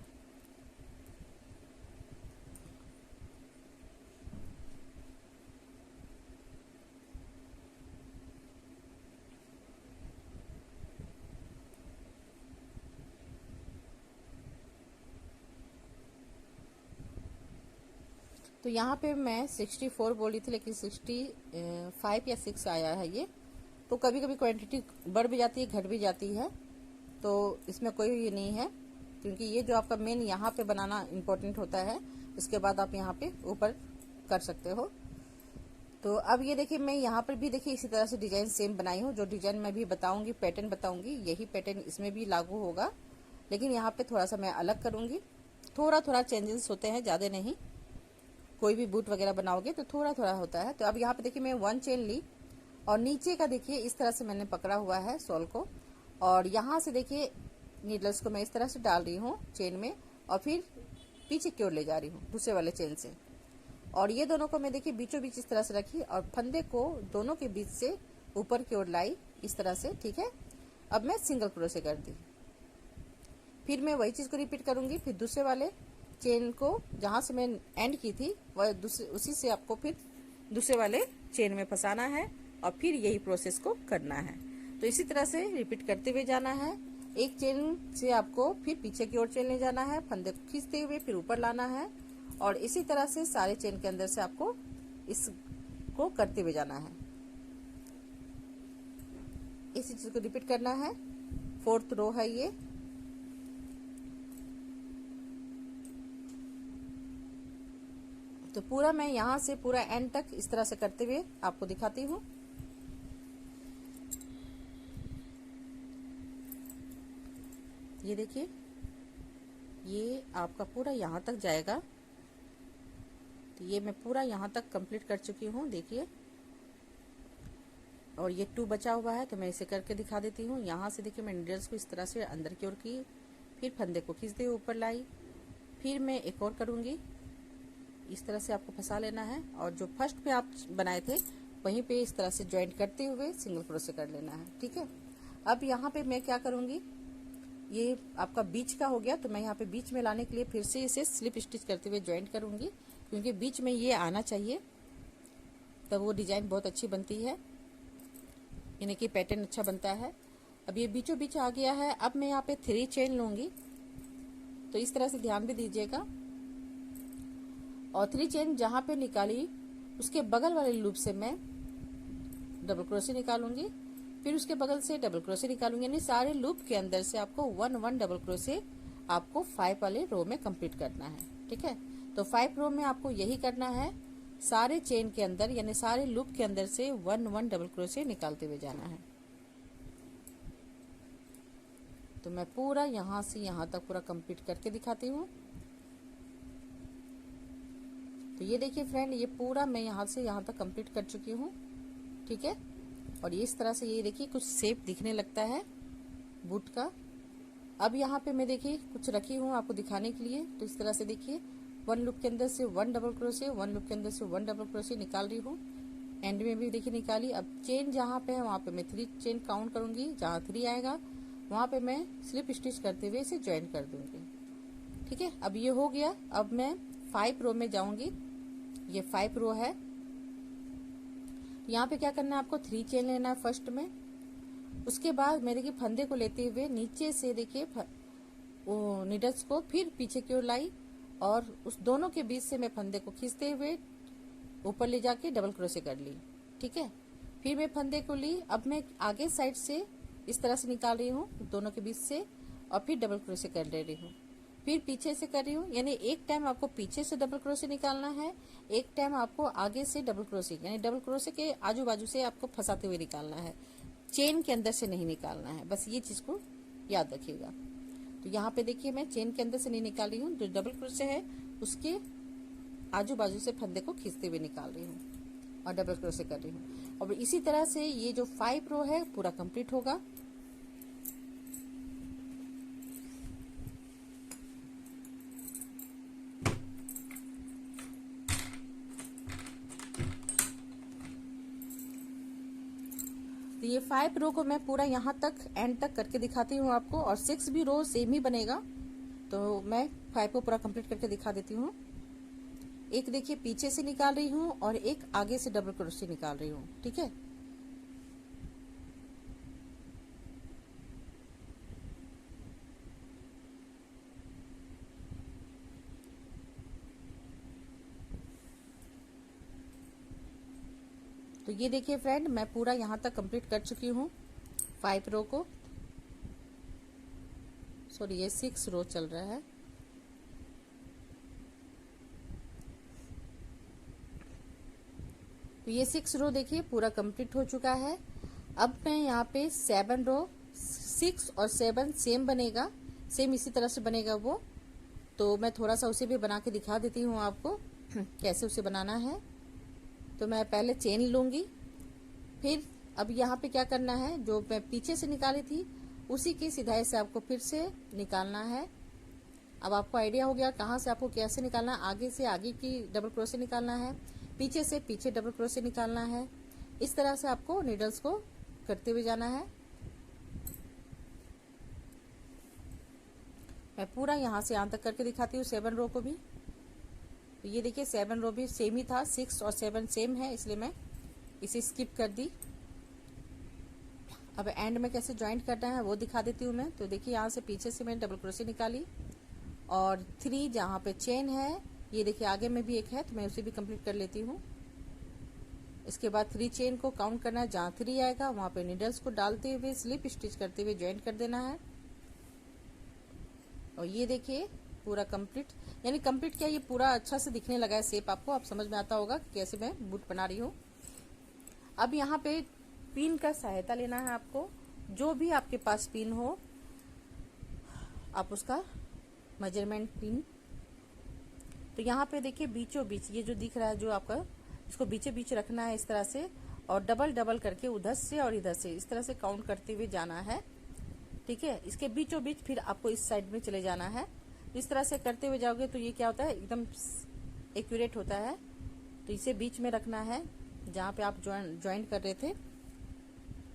तो यहाँ पे मैं 64 बोली थी, लेकिन 65 या 6 आया है ये। तो कभी कभी क्वांटिटी बढ़ भी जाती है, घट भी जाती है, तो इसमें कोई ये नहीं है। क्योंकि ये जो आपका मेन यहाँ पे बनाना इम्पोर्टेंट होता है, इसके बाद आप यहाँ पे ऊपर कर सकते हो। तो अब ये देखिए मैं यहाँ पर भी देखिए इसी तरह से डिजाइन सेम बनाई हूँ। जो डिजाइन मैं भी बताऊंगी, पैटर्न बताऊंगी, यही पैटर्न इसमें भी लागू होगा, लेकिन यहाँ पे थोड़ा सा मैं अलग करूंगी। थोड़ा थोड़ा चेंजेस होते हैं, ज्यादा नहीं। कोई भी बूट वगैरह बनाओगे तो थोड़ा थोड़ा होता है। तो अब यहाँ पे देखिए मैं 1 चेन ली और नीचे का देखिए इस तरह से मैंने पकड़ा हुआ है शॉल को, और यहाँ से देखिए नीडल्स को मैं इस तरह से डाल रही हूँ चेन में, और फिर पीछे की ओर ले जा रही हूँ दूसरे वाले चेन से। और ये दोनों को मैं देखिए बीचों बीच इस तरह से रखी और फंदे को दोनों के बीच से ऊपर की ओर लाई इस तरह से, ठीक है। अब मैं सिंगल क्रोशे कर दी, फिर मैं वही चीज को रिपीट करूंगी। फिर दूसरे वाले चेन को जहां से मैं एंड की थी वह उसी से आपको फिर दूसरे वाले चेन में फंसाना है और फिर यही प्रोसेस को करना है। तो इसी तरह से रिपीट करते हुए जाना है। एक चेन से आपको फिर पीछे की ओर चलने जाना है, फंदे को खींचते हुए फिर ऊपर लाना है, और इसी तरह से सारे चेन के अंदर से आपको इसको करते हुए जाना है। इसी चीज को रिपीट करना है। 4th रो है ये। तो पूरा मैं यहां से पूरा एंड तक इस तरह से करते हुए आपको दिखाती हूँ। ये देखिए ये आपका पूरा यहां तक जाएगा। तो ये मैं पूरा यहां तक कंप्लीट कर चुकी हूँ, देखिए। और ये 2 बचा हुआ है तो मैं इसे करके दिखा देती हूँ। यहाँ से देखिए मैं नीडल्स को इस तरह से अंदर की ओर की, फिर फंदे को खींचते हुए ऊपर लाई, फिर मैं एक और करूंगी। इस तरह से आपको फंसा लेना है, और जो फर्स्ट पे आप बनाए थे वहीं पे इस तरह से ज्वाइंट करते हुए सिंगल क्रोशे कर लेना है, ठीक है। अब यहाँ पे मैं क्या करूंगी, ये आपका बीच का हो गया, तो मैं यहाँ पे बीच में लाने के लिए फिर से इसे स्लिप स्टिच करते हुए ज्वाइंट करूंगी, क्योंकि बीच में ये आना चाहिए, तब वो डिजाइन बहुत अच्छी बनती है, यानी कि पैटर्न अच्छा बनता है। अब ये बीचों बीच आ गया है। अब मैं यहाँ पे 3 चेन लूंगी, तो इस तरह से ध्यान भी दीजिएगा। और 3 चेन जहां पे निकाली उसके बगल वाले लूप से मैं डबल क्रोशे निकालूंगी, फिर उसके बगल से डबल क्रोशे निकालूंगी, यानी सारे लूप के अंदर से आपको 1 डबल क्रोशे आपको 5 वाले रो में कंप्लीट करना है, ठीक है। तो 5 रो में आपको यही करना है, सारे चेन के अंदर यानी सारे लूप के अंदर से 1 डबल क्रोशे निकालते हुए जाना है। तो मैं पूरा यहां से यहां तक पूरा कंप्लीट करके दिखाती हूँ। तो ये देखिए फ्रेंड, ये पूरा मैं यहाँ से यहाँ तक कंप्लीट कर चुकी हूँ, ठीक है। और ये इस तरह से ये देखिए कुछ शेप दिखने लगता है बूट का। अब यहाँ पे मैं देखिए कुछ रखी हूँ आपको दिखाने के लिए। तो इस तरह से देखिए 1 लूप के अंदर से 1 डबल क्रोशे, 1 लूप के अंदर से 1 डबल क्रोशे निकाल रही हूँ। एंड में भी देखिए निकाली। अब चेन जहाँ पे है वहाँ पे मैं 3 चेन काउंट करूंगी, जहाँ 3 आएगा वहाँ पे मैं स्लिप स्टिच करते हुए इसे ज्वाइन कर दूंगी, ठीक है। अब ये हो गया। अब मैं 5 रो में जाऊंगी। ये 5 रो है। यहाँ पे क्या करना है, आपको 3 चेन लेना है फर्स्ट में। उसके बाद मैं देखिए फंदे को लेते हुए नीचे से देखिए नीडल्स को फिर पीछे की ओर लाई, और उस दोनों के बीच से मैं फंदे को खींचते हुए ऊपर ले जाके डबल क्रोशे कर ली, ठीक है। फिर मैं फंदे को ली। अब मैं आगे साइड से इस तरह से निकाल रही हूँ दोनों के बीच से, और फिर डबल क्रोशे कर ले रही हूँ। फिर पीछे से कर रही हूँ, यानी एक टाइम आपको पीछे से डबल क्रोशे निकालना है, एक टाइम आपको आगे से डबल क्रोशे, यानी डबल क्रोशे के आजू बाजू से आपको फंसाते हुए निकालना है, चेन के अंदर से नहीं निकालना है। बस ये चीज को याद रखिएगा। तो यहाँ पे देखिए मैं चेन के अंदर से नहीं निकाल रही हूँ, जो डबल क्रोशे है उसके आजू बाजू से फंदे को खींचते हुए निकाल रही हूँ और डबल क्रोशे कर रही हूँ। और इसी तरह से ये जो 5 रो है पूरा कंप्लीट होगा। तो ये 5 रो को मैं पूरा यहाँ तक एंड तक करके दिखाती हूँ आपको, और 6 भी रो सेम ही बनेगा। तो मैं 5 को पूरा कंप्लीट करके दिखा देती हूँ। एक देखिए पीछे से निकाल रही हूँ और एक आगे से डबल क्रोशे निकाल रही हूँ, ठीक है। तो ये देखिए फ्रेंड, मैं पूरा यहाँ तक कंप्लीट कर चुकी हूँ 5 रो को। और ये 6 रो चल रहा है। तो ये 6 रो देखिए पूरा कंप्लीट हो चुका है। अब मैं यहाँ पे 7 रो, 6 और 7 सेम बनेगा, सेम इसी तरह से बनेगा वो। तो मैं थोड़ा सा उसे भी बना के दिखा देती हूँ आपको कैसे उसे बनाना है। तो मैं पहले चेन लूँगी, फिर अब यहाँ पे क्या करना है, जो मैं पीछे से निकाली थी उसी की सिधाई से आपको फिर से निकालना है। अब आपको आइडिया हो गया कहाँ से आपको कैसे निकालना है। आगे से आगे की डबल क्रोशे निकालना है, पीछे से पीछे डबल क्रोशे निकालना है। इस तरह से आपको नीडल्स को करते हुए जाना है। मैं पूरा यहाँ से यहाँ तक करके दिखाती हूँ 7 रो को भी। तो ये देखिए 7 रो भी सेम ही था, 6 और 7 सेम है, इसलिए मैं इसे स्किप कर दी। अब एंड में कैसे ज्वाइंट करना है वो दिखा देती हूँ मैं। तो देखिए यहाँ से पीछे से मैंने डबल क्रोशे निकाली और 3 जहाँ पे चेन है, ये देखिए आगे में भी एक है तो मैं उसे भी कंप्लीट कर लेती हूँ। इसके बाद 3 चेन को काउंट करना है, जहाँ 3 आएगा वहाँ पे नीडल्स को डालते हुए स्लिप स्टिच करते हुए ज्वाइंट कर देना है। और ये देखिए पूरा कंप्लीट, यानी कंप्लीट क्या, ये पूरा अच्छा से दिखने लगा है शेप। आपको अब समझ में आता होगा कि कैसे मैं बूट बना रही हूँ। अब यहाँ पे पिन का सहायता लेना है आपको, जो भी आपके पास पिन हो आप उसका मेजरमेंट पिन। तो यहाँ पे देखिए बीचों बीच ये जो दिख रहा है, जो आपका इसको बीचों बीच रखना है इस तरह से, और डबल डबल करके उधर से और इधर से इस तरह से काउंट करते हुए जाना है। ठीक है, इसके बीचों बीच फिर आपको इस साइड में चले जाना है। इस तरह से करते हुए जाओगे तो ये क्या होता है, एकदम एक्यूरेट होता है। तो इसे बीच में रखना है जहाँ पे आप ज्वाइंट कर रहे थे।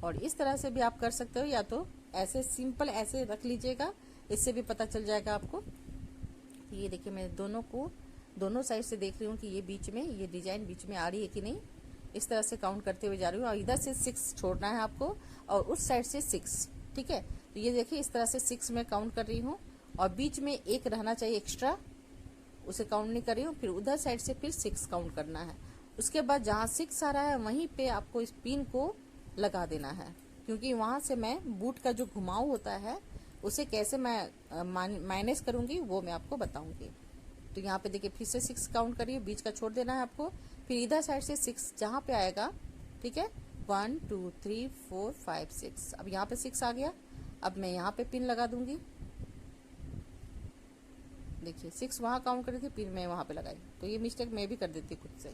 और इस तरह से भी आप कर सकते हो, या तो ऐसे सिंपल ऐसे रख लीजिएगा, इससे भी पता चल जाएगा आपको। ये देखिए मैं दोनों साइड से देख रही हूँ कि ये बीच में, ये डिजाइन बीच में आ रही है कि नहीं। इस तरह से काउंट करते हुए जा रही हूँ और इधर से 6 छोड़ना है आपको और उस साइड से 6। ठीक है, तो ये देखिए इस तरह से 6 में काउंट कर रही हूँ और बीच में एक रहना चाहिए एक्स्ट्रा, उसे काउंट नहीं कर रही हूँ। फिर उधर साइड से फिर 6 काउंट करना है। उसके बाद जहाँ 6 आ रहा है वहीं पे आपको इस पिन को लगा देना है, क्योंकि वहां से मैं बूट का जो घुमाव होता है उसे कैसे मैं माइनस करूंगी वो मैं आपको बताऊंगी। तो यहाँ पे देखिए फिर से 6 काउंट करिए, बीच का छोड़ देना है आपको। फिर इधर साइड से 6 जहाँ पे आएगा, ठीक है, 1 2 3 4 5 6। अब यहाँ पे 6 आ गया, अब मैं यहाँ पे पिन लगा दूंगी। देखिए 6 वहां काउंट करी थी, पिन मैं वहां पे लगाई, तो ये मिस्टेक मैं भी कर देती खुद से।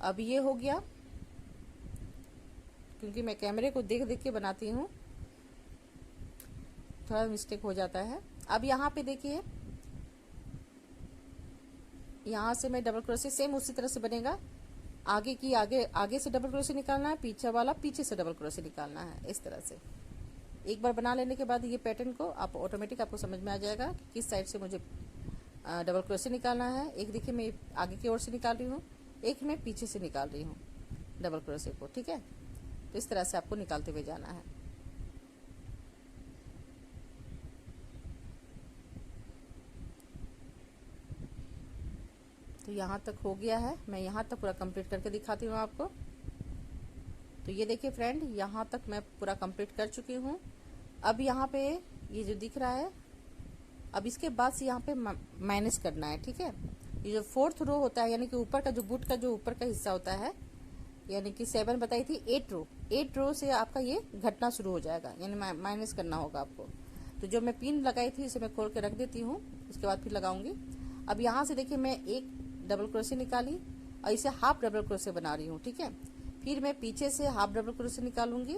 अब ये हो गया, क्योंकि मैं कैमरे को देख देख के बनाती हूँ, थोड़ा मिस्टेक हो जाता है। अब यहाँ पे देखिए, यहाँ से मैं डबल क्रोशे सेम उसी तरह से बनेगा। आगे से डबल क्रोशे निकालना है, पीछे वाला पीछे से डबल क्रोशे निकालना है। इस तरह से एक बार बना लेने के बाद ये पैटर्न को आप ऑटोमेटिक आपको समझ में आ जाएगा कि किस साइड से मुझे डबल क्रोशे निकालना है। एक देखिए मैं आगे की ओर से निकाल रही हूँ, एक मैं पीछे से निकाल रही हूँ डबल क्रोशे को। ठीक है, तो इस तरह से आपको निकालते हुए जाना है। तो यहाँ तक हो गया है, मैं यहाँ तक पूरा कंप्लीट करके दिखाती हूँ आपको। तो ये देखिए फ्रेंड, यहाँ तक मैं पूरा कंप्लीट कर चुकी हूँ। अब यहाँ पे ये जो दिख रहा है, अब इसके बाद से यहाँ पे माइनस करना है। ठीक है, ये जो 4th रो होता है, यानी कि ऊपर का जो बूट का जो ऊपर का हिस्सा होता है, यानी कि 7 बताई थी, 8 रो से आपका ये घटना शुरू हो जाएगा, यानी माइनस करना होगा आपको। तो जो मैं पिन लगाई थी इसे मैं खोल के रख देती हूँ, उसके बाद फिर लगाऊंगी। अब यहाँ से देखिए मैं एक डबल क्रोशे निकाली और इसे हाफ डबल क्रोशे बना रही हूँ। ठीक है, फिर मैं पीछे से हाफ डबल क्रोशे निकालूंगी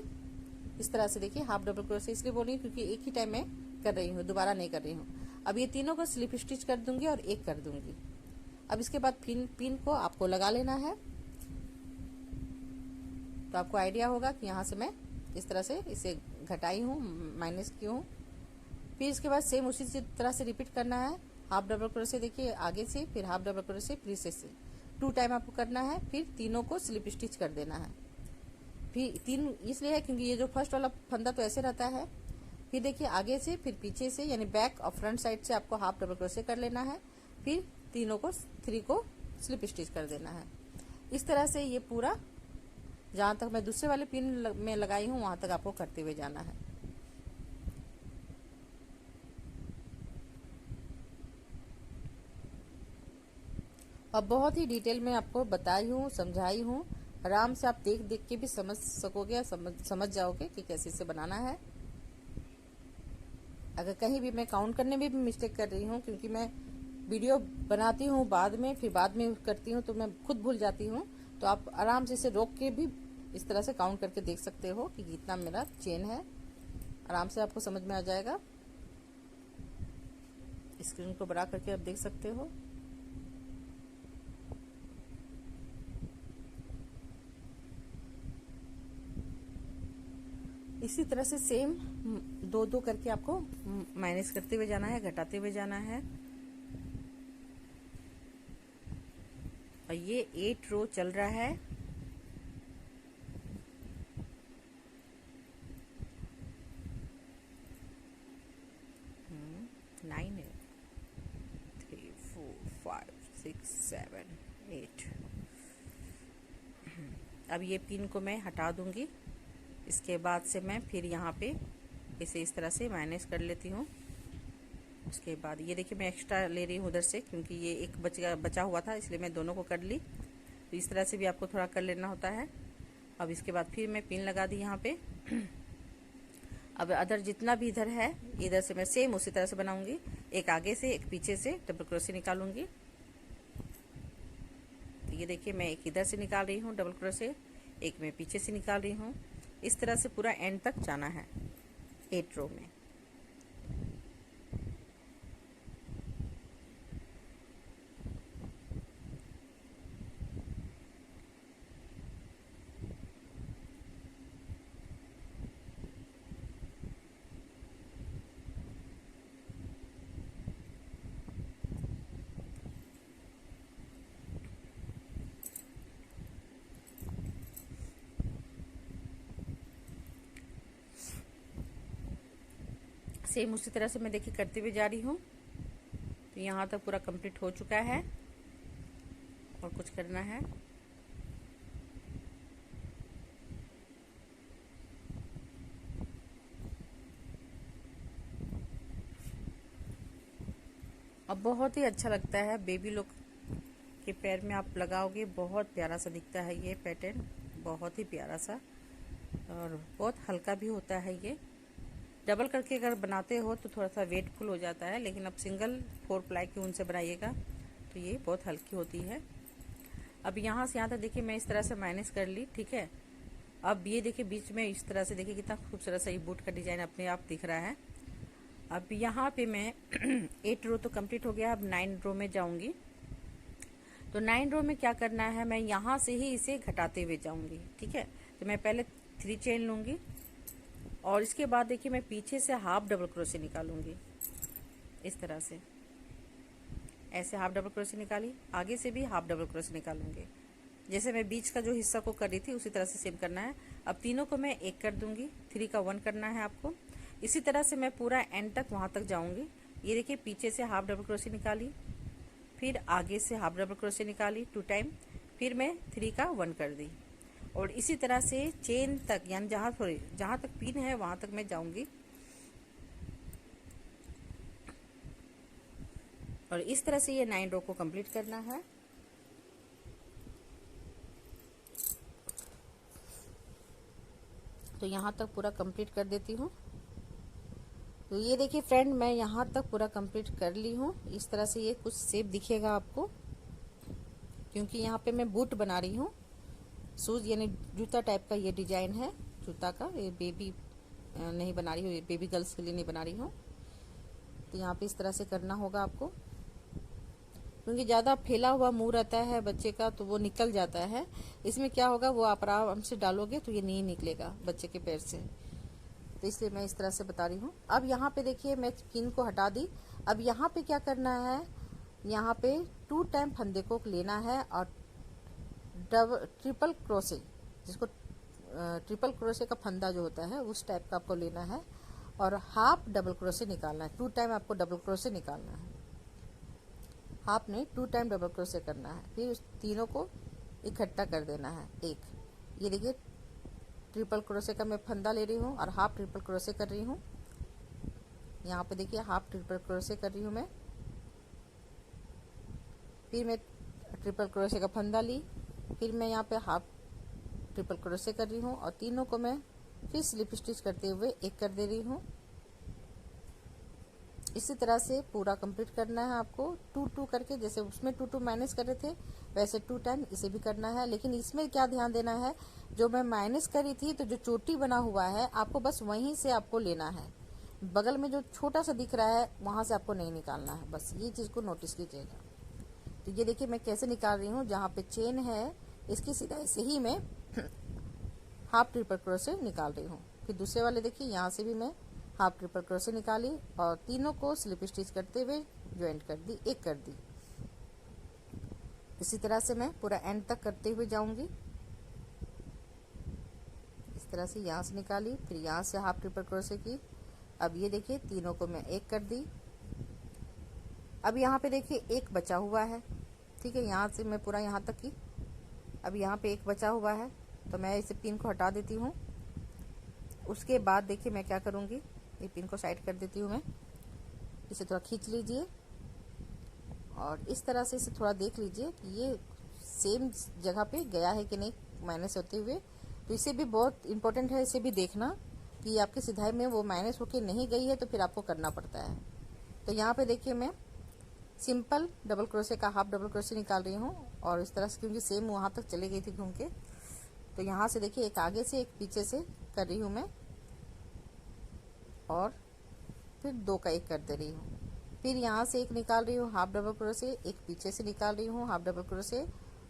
इस तरह से। देखिए हाफ डबल क्रोशे इसलिए बोल रही हूँ क्योंकि एक ही टाइम में कर रही हूँ, दोबारा नहीं कर रही हूँ। अब ये तीनों को स्लिप स्टिच कर दूंगी और एक कर दूंगी। अब इसके बाद पिन को आपको लगा लेना है, तो आपको आइडिया होगा कि यहाँ से मैं इस तरह से इसे घटाई हूँ, माइनस की हूँ। फिर इसके बाद सेम उसी तरह से रिपीट करना है। हाफ डबल क्रोशे देखिए आगे से, फिर हाफ डबल क्रोशे पीछे से, 2 टाइम आपको करना है। फिर तीनों को स्लिप स्टिच कर देना है। फिर 3 इसलिए है क्योंकि ये जो फर्स्ट वाला फंदा तो ऐसे रहता है। फिर देखिए आगे से, फिर पीछे से, यानी बैक और फ्रंट साइड से आपको हाफ डबल क्रोशे कर लेना है। फिर 3 को स्लिप स्टिच कर देना है। इस तरह से ये पूरा जहाँ तक मैं दूसरे वाले पिन में लगाई हूँ वहां तक आपको करते हुए जाना है। अब बहुत ही डिटेल में आपको बताई हूँ, समझाई हूँ। आराम से आप देख देख के भी समझ सकोगे, समझ जाओगे कि कैसे इसे बनाना है। अगर कहीं भी मैं काउंट करने में भी मिस्टेक कर रही हूँ, क्योंकि मैं वीडियो बनाती हूँ बाद में, फिर बाद में करती हूँ तो मैं खुद भूल जाती हूँ, तो आप आराम से इसे रोक के भी इस तरह से काउंट करके देख सकते हो कि कितना मेरा चेन है। आराम से आपको समझ में आ जाएगा। स्क्रीन को बड़ा करके आप देख सकते हो। इसी तरह से सेम दो दो करके आपको माइनस करते हुए जाना है, घटाते हुए जाना है। और ये 8 रो चल रहा है। नाइन है, 3 4 5 6 7 8। अब ये पिन को मैं हटा दूंगी। इसके बाद से मैं फिर यहाँ पे इसे इस तरह से माइनस कर लेती हूँ। उसके बाद ये देखिए मैं एक्स्ट्रा ले रही हूँ उधर से, क्योंकि ये एक बचा हुआ था, इसलिए मैं दोनों को कर ली। तो इस तरह से भी आपको थोड़ा कर लेना होता है। अब इसके बाद फिर मैं पिन लगा दी यहाँ पे। अब अदर जितना भी इधर है, इधर से मैं सेम उसी तरह से बनाऊंगी। एक आगे से, एक पीछे से डबल क्रोशे निकालूंगी। तो ये देखिए मैं एक इधर से निकाल रही हूँ डबल क्रोशे, एक मैं पीछे से निकाल रही हूँ। इस तरह से पूरा एंड तक जाना है 8 रो में। सेम उसी तरह से मैं देखिए करते हुए जा रही हूँ। तो यहाँ तक पूरा कंप्लीट हो चुका है और कुछ करना है। अब बहुत ही अच्छा लगता है, बेबी लोग के पैर में आप लगाओगे, बहुत प्यारा सा दिखता है ये पैटर्न, बहुत ही प्यारा सा, और बहुत हल्का भी होता है ये। डबल करके अगर बनाते हो तो थोड़ा सा वेटफुल हो जाता है, लेकिन अब सिंगल 4 प्लाई की ऊन से बनाइएगा तो ये बहुत हल्की होती है। अब यहाँ से यहाँ तक देखिए मैं इस तरह से माइनस कर ली, ठीक है। अब ये देखिए बीच में इस तरह से देखिए कितना खूबसूरत सा ये बूट का डिजाइन अपने आप दिख रहा है। अब यहाँ पे मैं 8 रो तो कंप्लीट हो गया, अब 9 रो में जाऊंगी। तो 9 रो में क्या करना है, मैं यहाँ से ही इसे घटाते हुए जाऊंगी, ठीक है। तो मैं पहले 3 चेन लूंगी और इसके बाद देखिए मैं पीछे से हाफ डबल क्रोशे निकालूंगी इस तरह से। ऐसे हाफ डबल क्रोशे निकाली, आगे से भी हाफ डबल क्रोशे निकालूंगी। जैसे मैं बीच का जो हिस्सा को कर रही थी उसी तरह से सेम करना है। अब तीनों को मैं एक कर दूंगी, 3 का 1 करना है आपको। इसी तरह से मैं पूरा एंड तक वहां तक जाऊंगी। ये देखिए पीछे से हाफ डबल क्रोशे निकाली, फिर आगे से हाफ डबल क्रोशे निकाली 2 टाइम, फिर मैं 3 का 1 कर दी। और इसी तरह से चेन तक, यानी जहां तक पिन है वहां तक मैं जाऊंगी। और इस तरह से ये 9 रो को कंप्लीट करना है। तो यहाँ तक पूरा कंप्लीट कर देती हूँ। तो ये देखिए फ्रेंड, मैं यहाँ तक पूरा कंप्लीट कर ली हूँ। इस तरह से ये कुछ शेप दिखेगा आपको, क्योंकि यहाँ पे मैं बूट बना रही हूँ, शूज यानी जूता टाइप का ये डिजाइन है जूता का। ये बेबी नहीं बना रही हूँ, ये बेबी गर्ल्स के लिए नहीं बना रही हूँ। तो यहाँ पे इस तरह से करना होगा आपको, क्योंकि ज़्यादा फैला हुआ मुंह रहता है बच्चे का तो वो निकल जाता है। इसमें क्या होगा, वो आप आराम से डालोगे तो ये नहीं निकलेगा बच्चे के पैर से। तो इसलिए मैं इस तरह से बता रही हूँ। अब यहाँ पे देखिए मैं पिन को हटा दी। अब यहाँ पे क्या करना है, यहाँ पे 2 टाइम फंदे को लेना है और ट्रिपल क्रोशे, जिसको ट्रिपल क्रोशे का फंदा जो होता है उस टाइप का आपको लेना है, और हाफ डबल क्रोशे निकालना है। 2 टाइम आपको डबल क्रोशे निकालना है, हाफ नहीं 2 टाइम डबल क्रोशे करना है। फिर उस तीनों को इकट्ठा कर देना है एक। ये देखिए ट्रिपल क्रोशे का मैं फंदा ले रही हूँ और हाफ ट्रिपल क्रोशे कर रही हूँ। यहाँ पे देखिए हाफ ट्रिपल क्रोशे कर रही हूँ मैं। फिर मैं ट्रिपल क्रोशे का फंदा ली, फिर मैं यहाँ पे हाफ ट्रिपल क्रोशे कर रही हूँ और तीनों को मैं फिर स्लिप स्टिच करते हुए एक कर दे रही हूँ। इसी तरह से पूरा कंप्लीट करना है आपको, 2 करके, जैसे उसमें 2 माइनस कर रहे थे वैसे 2 टाइम इसे भी करना है। लेकिन इसमें क्या ध्यान देना है, जो मैं माइनस करी थी तो जो चोटी बना हुआ है आपको बस वहीं से आपको लेना है, बगल में जो छोटा सा दिख रहा है वहां से आपको नहीं निकालना है, बस ये चीज को नोटिस कीजिएगा। तो ये देखिए मैं कैसे निकाल रही हूँ, जहाँ पे चेन है इसकी सिलाई से ही मैं हाफ ट्रिपल क्रोशे निकाल रही हूँ। फिर दूसरे वाले देखिए यहाँ से भी मैं हाफ ट्रिपल क्रोशे निकाली और तीनों को स्लिप स्टिच करते हुए ज्वाइंट कर दी, एक कर दी। इसी तरह से मैं पूरा एंड तक करते हुए जाऊंगी। इस तरह से यहाँ से निकाली, फिर यहाँ से हाफ ट्रिपल क्रोशे की। अब ये देखिए तीनों को मैं एक कर दी। अब यहाँ पे देखिए एक बचा हुआ है, ठीक है, यहाँ से मैं पूरा यहाँ तक की। अब यहाँ पे एक बचा हुआ है तो मैं इसे पिन को हटा देती हूँ। उसके बाद देखिए मैं क्या करूँगी, ये पिन को साइड कर देती हूँ मैं। इसे थोड़ा खींच लीजिए और इस तरह से इसे थोड़ा देख लीजिए कि ये सेम जगह पे गया है कि नहीं माइनस होते हुए। तो इसे भी बहुत इंपॉर्टेंट है, इसे भी देखना कि आपकी सिलाई में वो माइनस होके नहीं गई है तो फिर आपको करना पड़ता है। तो यहाँ पे देखिए मैं सिंपल डबल क्रोशे का हाफ डबल क्रोशे निकाल रही हूँ और इस तरह से, क्योंकि सेम वहां तक चली गई थी घूम के, तो यहाँ से देखिए एक आगे से एक पीछे से कर रही हूँ मैं और फिर 2 का एक कर दे रही हूँ। फिर यहाँ से एक निकाल रही हूँ हाफ डबल क्रोशे, एक पीछे से निकाल रही हूँ हाफ डबल क्रोशे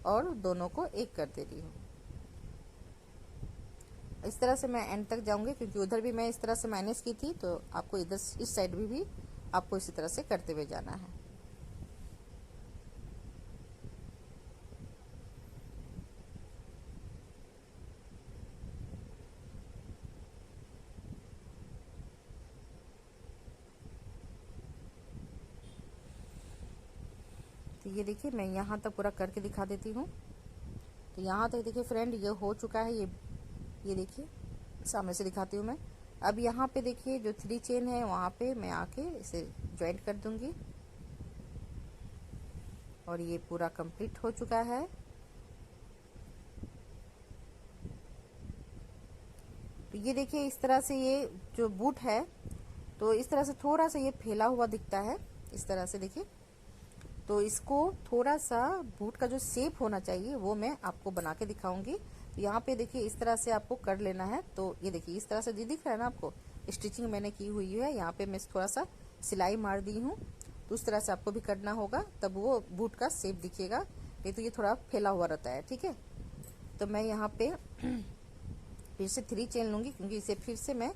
और दोनों को एक कर दे रही हूँ। इस तरह से मैं एंड तक जाऊंगी, क्योंकि उधर भी मैं इस तरह से माइनस की थी, तो आपको इधर इस साइड भी आपको इसी तरह से करते हुए जाना है। तो ये देखिए मैं यहाँ तक पूरा करके दिखा देती हूँ। तो यहाँ तक देखिए फ्रेंड ये हो चुका है, ये देखिए सामने से दिखाती हूँ मैं। अब यहाँ पे देखिए जो 3 चेन है वहाँ पे मैं आके इसे ज्वाइंट कर दूंगी और ये पूरा कंप्लीट हो चुका है। तो ये देखिए इस तरह से ये जो बूट है तो इस तरह से थोड़ा सा ये फैला हुआ दिखता है, इस तरह से देखिए। तो इसको थोड़ा सा बूट का जो शेप होना चाहिए वो मैं आपको बना के दिखाऊंगी। तो यहाँ पे देखिए इस तरह से आपको कर लेना है। तो ये देखिए इस तरह से दिख रहा है ना आपको, स्टिचिंग मैंने की हुई है, यहाँ पे मैं थोड़ा सा सिलाई मार दी हूँ। तो उस तरह से आपको भी करना होगा, तब वो बूट का शेप दिखेगा, नहीं तो ये थोड़ा फैला हुआ रहता है, ठीक है। तो मैं यहाँ पे फिर से 3 चेन लूंगी, क्योंकि इसे फिर से मैं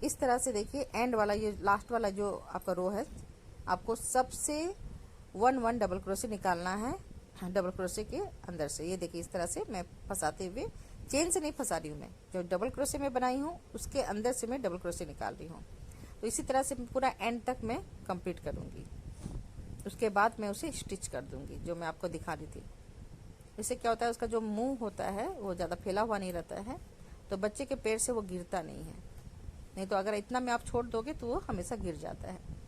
इस तरह से देखिए एंड वाला ये लास्ट वाला जो आपका रो है, आपको सबसे 1 डबल क्रोशे निकालना है डबल क्रोशे के अंदर से। ये देखिए इस तरह से मैं फंसाते हुए, चेन से नहीं फंसा रही हूँ मैं, जो डबल क्रोशे में बनाई हूँ उसके अंदर से मैं डबल क्रोशे निकाल रही हूँ। तो इसी तरह से पूरा एंड तक मैं कंप्लीट करूंगी। उसके बाद मैं उसे स्टिच कर दूंगी, जो मैं आपको दिखा रही थी। इससे क्या होता है, उसका जो मुंह होता है वो ज़्यादा फैला हुआ नहीं रहता है, तो बच्चे के पैर से वो गिरता नहीं है। नहीं तो अगर इतना में आप छोड़ दोगे तो वो हमेशा गिर जाता है।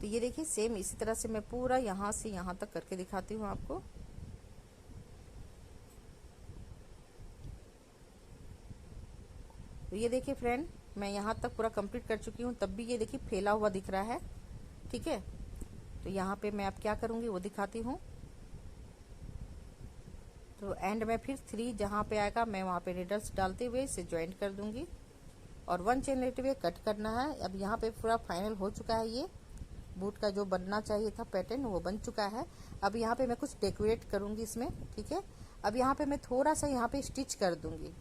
तो ये देखिए सेम इसी तरह से मैं पूरा यहाँ से यहाँ तक करके दिखाती हूँ आपको। तो ये देखिए फ्रेंड मैं यहाँ तक पूरा कंप्लीट कर चुकी हूँ, तब भी ये देखिए फैला हुआ दिख रहा है, ठीक है। तो यहाँ पे मैं अब क्या करूँगी वो दिखाती हूँ। तो एंड में फिर 3 जहाँ पे आएगा मैं वहाँ पे नीडल्स डालते हुए इसे ज्वाइंट कर दूंगी और 1 चेन लेते हुए कट करना है। अब यहाँ पे पूरा फाइनल हो चुका है, ये बूट का जो बनना चाहिए था पैटर्न वो बन चुका है। अब यहाँ पे मैं कुछ डेकोरेट करूंगी इसमें, ठीक है। अब यहाँ पे मैं थोड़ा सा यहाँ पे स्टिच कर दूंगी।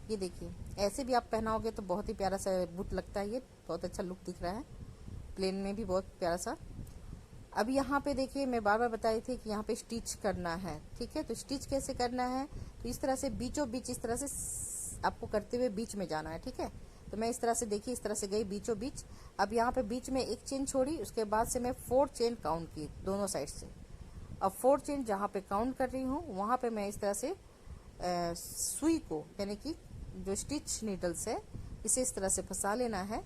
ये देखिए ऐसे भी आप पहनाओगे तो बहुत ही प्यारा सा बूट लगता है, ये बहुत अच्छा लुक दिख रहा है, प्लेन में भी बहुत प्यारा सा। अब यहाँ पे देखिए मैं बार बार बताई थी कि यहाँ पे स्टिच करना है, ठीक है। तो स्टिच कैसे करना है, तो इस तरह से बीचों बीच इस तरह से आपको करते हुए बीच में जाना है, ठीक है। तो मैं इस तरह से देखिए इस तरह से गई बीचों बीच। अब यहाँ पे बीच में 1 चेन छोड़ी, उसके बाद से मैं 4 चेन काउंट की दोनों साइड से। अब 4 चेन जहाँ पे काउंट कर रही हूँ वहाँ पे मैं इस तरह से सुई को, यानी कि जो स्टिच नीडल्स है, इसे इस तरह से फंसा लेना है,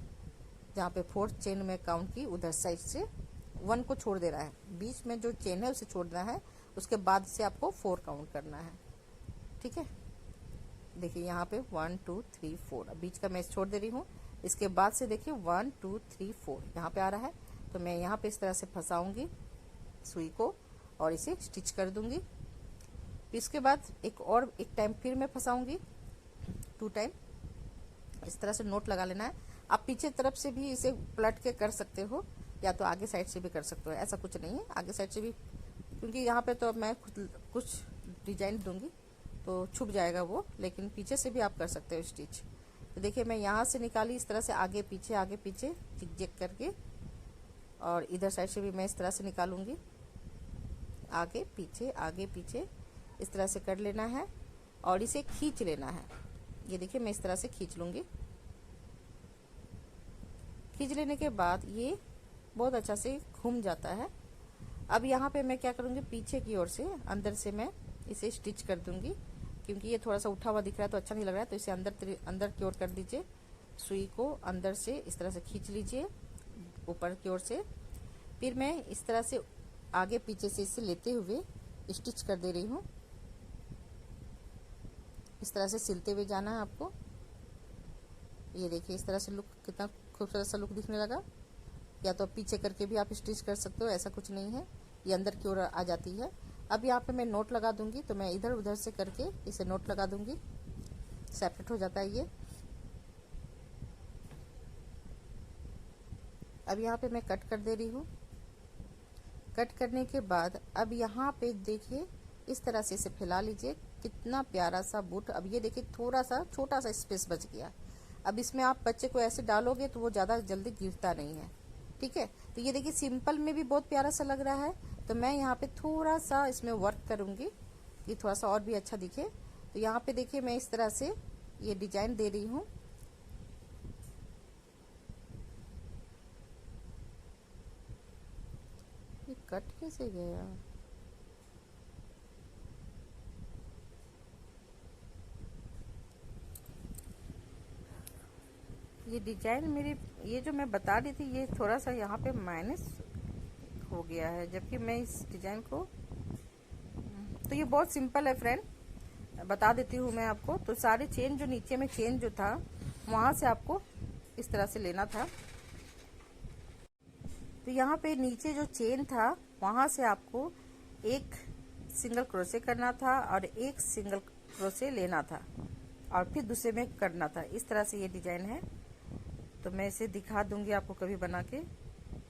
जहाँ पे 4th चेन में काउंट की उधर साइड से 1 को छोड़ दे रहा है, बीच में जो चेन है उसे छोड़ना है, उसके बाद से आपको 4 काउंट करना है। ठीक है, देखिए यहाँ पे 1 2 3 4, बीच का मैं छोड़ दे रही हूँ। इसके बाद से देखिए 1 2 3 4 यहाँ पे आ रहा है, तो मैं यहाँ पे इस तरह से फंसाऊंगी सुई को और इसे स्टिच कर दूंगी। इसके बाद एक टाइम फिर मैं फंसाऊंगी 2 टाइम। इस तरह से नोट लगा लेना है। आप पीछे तरफ से भी इसे पलट के कर सकते हो, या तो आगे साइड से भी कर सकते हो, ऐसा कुछ नहीं है, आगे साइड से भी, क्योंकि यहाँ पे तो मैं कुछ डिजाइन दूंगी तो छुप जाएगा वो, लेकिन पीछे से भी आप कर सकते हो स्टिच। तो देखिए मैं यहाँ से निकाली इस तरह से आगे पीछे जिग करके, और इधर साइड से भी मैं इस तरह से निकालूंगी, आगे पीछे इस तरह से कर लेना है और इसे खींच लेना है। ये देखिए मैं इस तरह से खींच लूंगी। खींच लेने के बाद ये बहुत अच्छा से घूम जाता है। अब यहाँ पे मैं क्या करूँगी, पीछे की ओर से अंदर से मैं इसे स्टिच कर दूंगी, क्योंकि ये थोड़ा सा उठा हुआ दिख रहा है तो अच्छा नहीं लग रहा है, तो इसे अंदर की ओर कर दीजिए। सुई को अंदर से इस तरह से खींच लीजिए ऊपर की ओर से। फिर मैं इस तरह से आगे पीछे से इसे लेते हुए स्टिच कर दे रही हूँ। इस तरह से सिलते हुए जाना है आपको। ये देखिए इस तरह से लुक, कितना खूबसूरत सा लुक दिखने लगा। या तो पीछे करके भी आप स्टिच कर सकते हो, ऐसा कुछ नहीं है, ये अंदर की ओर आ जाती है। अब यहाँ पे मैं नोट लगा दूंगी, तो मैं इधर उधर से करके इसे नोट लगा दूंगी, सेपरेट हो जाता है ये। अब यहाँ पे मैं कट कर दे रही हूँ। कट करने के बाद अब यहाँ पे देखिए इस तरह से इसे फैला लीजिए, कितना प्यारा सा बूट। अब ये देखिए थोड़ा सा छोटा सा स्पेस बच गया। अब इसमें आप बच्चे को ऐसे डालोगे तो वो ज़्यादा जल्दी गिरता नहीं है। ठीक है, तो ये देखिए सिंपल में भी बहुत प्यारा सा लग रहा है। तो मैं यहाँ पे थोड़ा सा इसमें वर्क करूँगी कि थोड़ा सा और भी अच्छा दिखे। तो यहाँ पे देखिए मैं इस तरह से ये डिजाइन दे रही हूँ। ये कट कैसे गया? ये डिजाइन मेरी, ये जो मैं बता रही थी, ये थोड़ा सा यहाँ पे माइनस हो गया है, जबकि मैं इस डिजाइन को, तो ये बहुत सिंपल है फ्रेंड, बता देती हूँ मैं आपको। तो सारे चेन जो नीचे में चेन जो था वहां से आपको इस तरह से लेना था। तो यहाँ पे नीचे जो चेन था वहां से आपको एक सिंगल क्रोशे करना था और एक सिंगल क्रोशे लेना था और फिर दूसरे में करना था। इस तरह से ये डिजाइन है। तो मैं इसे दिखा दूंगी आपको कभी बना के।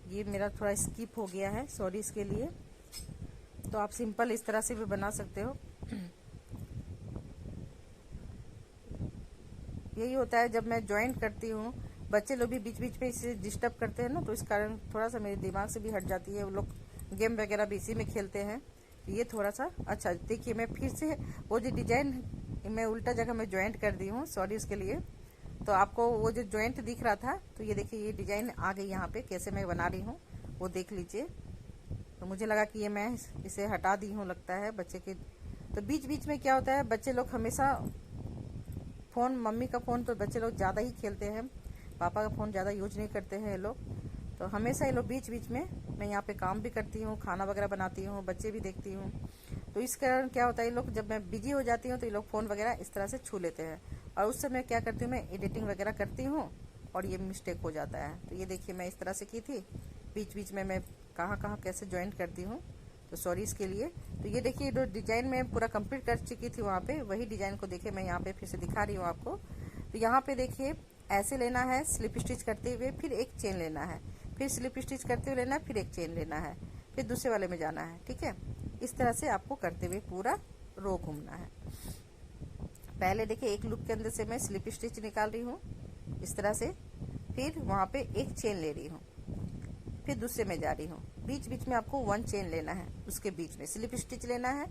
ये मेरा थोड़ा स्किप हो गया है, सॉरी इसके लिए। तो आप सिंपल इस तरह से भी बना सकते हो। यही होता है जब मैं ज्वाइंट करती हूँ, बच्चे लोग भी बीच बीच में इसे डिस्टर्ब करते हैं ना, तो इस कारण थोड़ा सा मेरे दिमाग से भी हट जाती है। वो लोग गेम वगैरह भी इसी में खेलते हैं। ये थोड़ा सा अच्छा, देखिए मैं फिर से वो जो डिजाइन मैं उल्टा जगह में ज्वाइंट कर दी हूँ, सॉरी उसके लिए। तो आपको वो जो ज्वाइंट दिख रहा था, तो ये देखिए ये डिजाइन आ गई यहाँ पे, कैसे मैं बना रही हूँ वो देख लीजिए। तो मुझे लगा कि ये मैं इसे हटा दी हूँ लगता है बच्चे के। तो बीच बीच में क्या होता है, बच्चे लोग हमेशा फ़ोन, मम्मी का फ़ोन तो बच्चे लोग ज़्यादा ही खेलते हैं, पापा का फ़ोन ज़्यादा यूज नहीं करते हैं ये लोग। तो हमेशा ये लोग बीच बीच में, मैं यहाँ पे काम भी करती हूँ, खाना वगैरह बनाती हूँ, बच्चे भी देखती हूँ। तो इस कारण क्या होता है, ये लोग जब मैं बिजी हो जाती हूँ तो ये लोग फ़ोन वगैरह इस तरह से छू लेते हैं, और उस समय क्या करती हूँ मैं एडिटिंग वगैरह करती हूँ और ये मिस्टेक हो जाता है। तो ये देखिए मैं इस तरह से की थी, बीच बीच में मैं कहाँ कहाँ कैसे ज्वाइंट करती हूँ, तो सॉरी इसके लिए। तो ये देखिए जो डिजाइन में पूरा कंप्लीट कर चुकी थी वहाँ पे, वही डिजाइन को देखिए मैं यहाँ पे फिर से दिखा रही हूँ आपको। तो यहाँ पे देखिए ऐसे लेना है, स्लिप स्टिच करते हुए फिर एक चेन लेना है, फिर स्लिप स्टिच करते हुए लेना है, फिर एक चेन लेना है, फिर दूसरे वाले में जाना है। ठीक है, इस तरह से आपको करते हुए पूरा रो घूमना है। पहले देखिए एक लूप के अंदर से मैं स्लिप स्टिच निकाल रही हूँ इस तरह से, फिर वहाँ पे एक चेन ले रही हूँ, फिर दूसरे में जा रही हूँ। बीच बीच में आपको 1 चेन लेना है, उसके बीच में स्लिप स्टिच लेना है,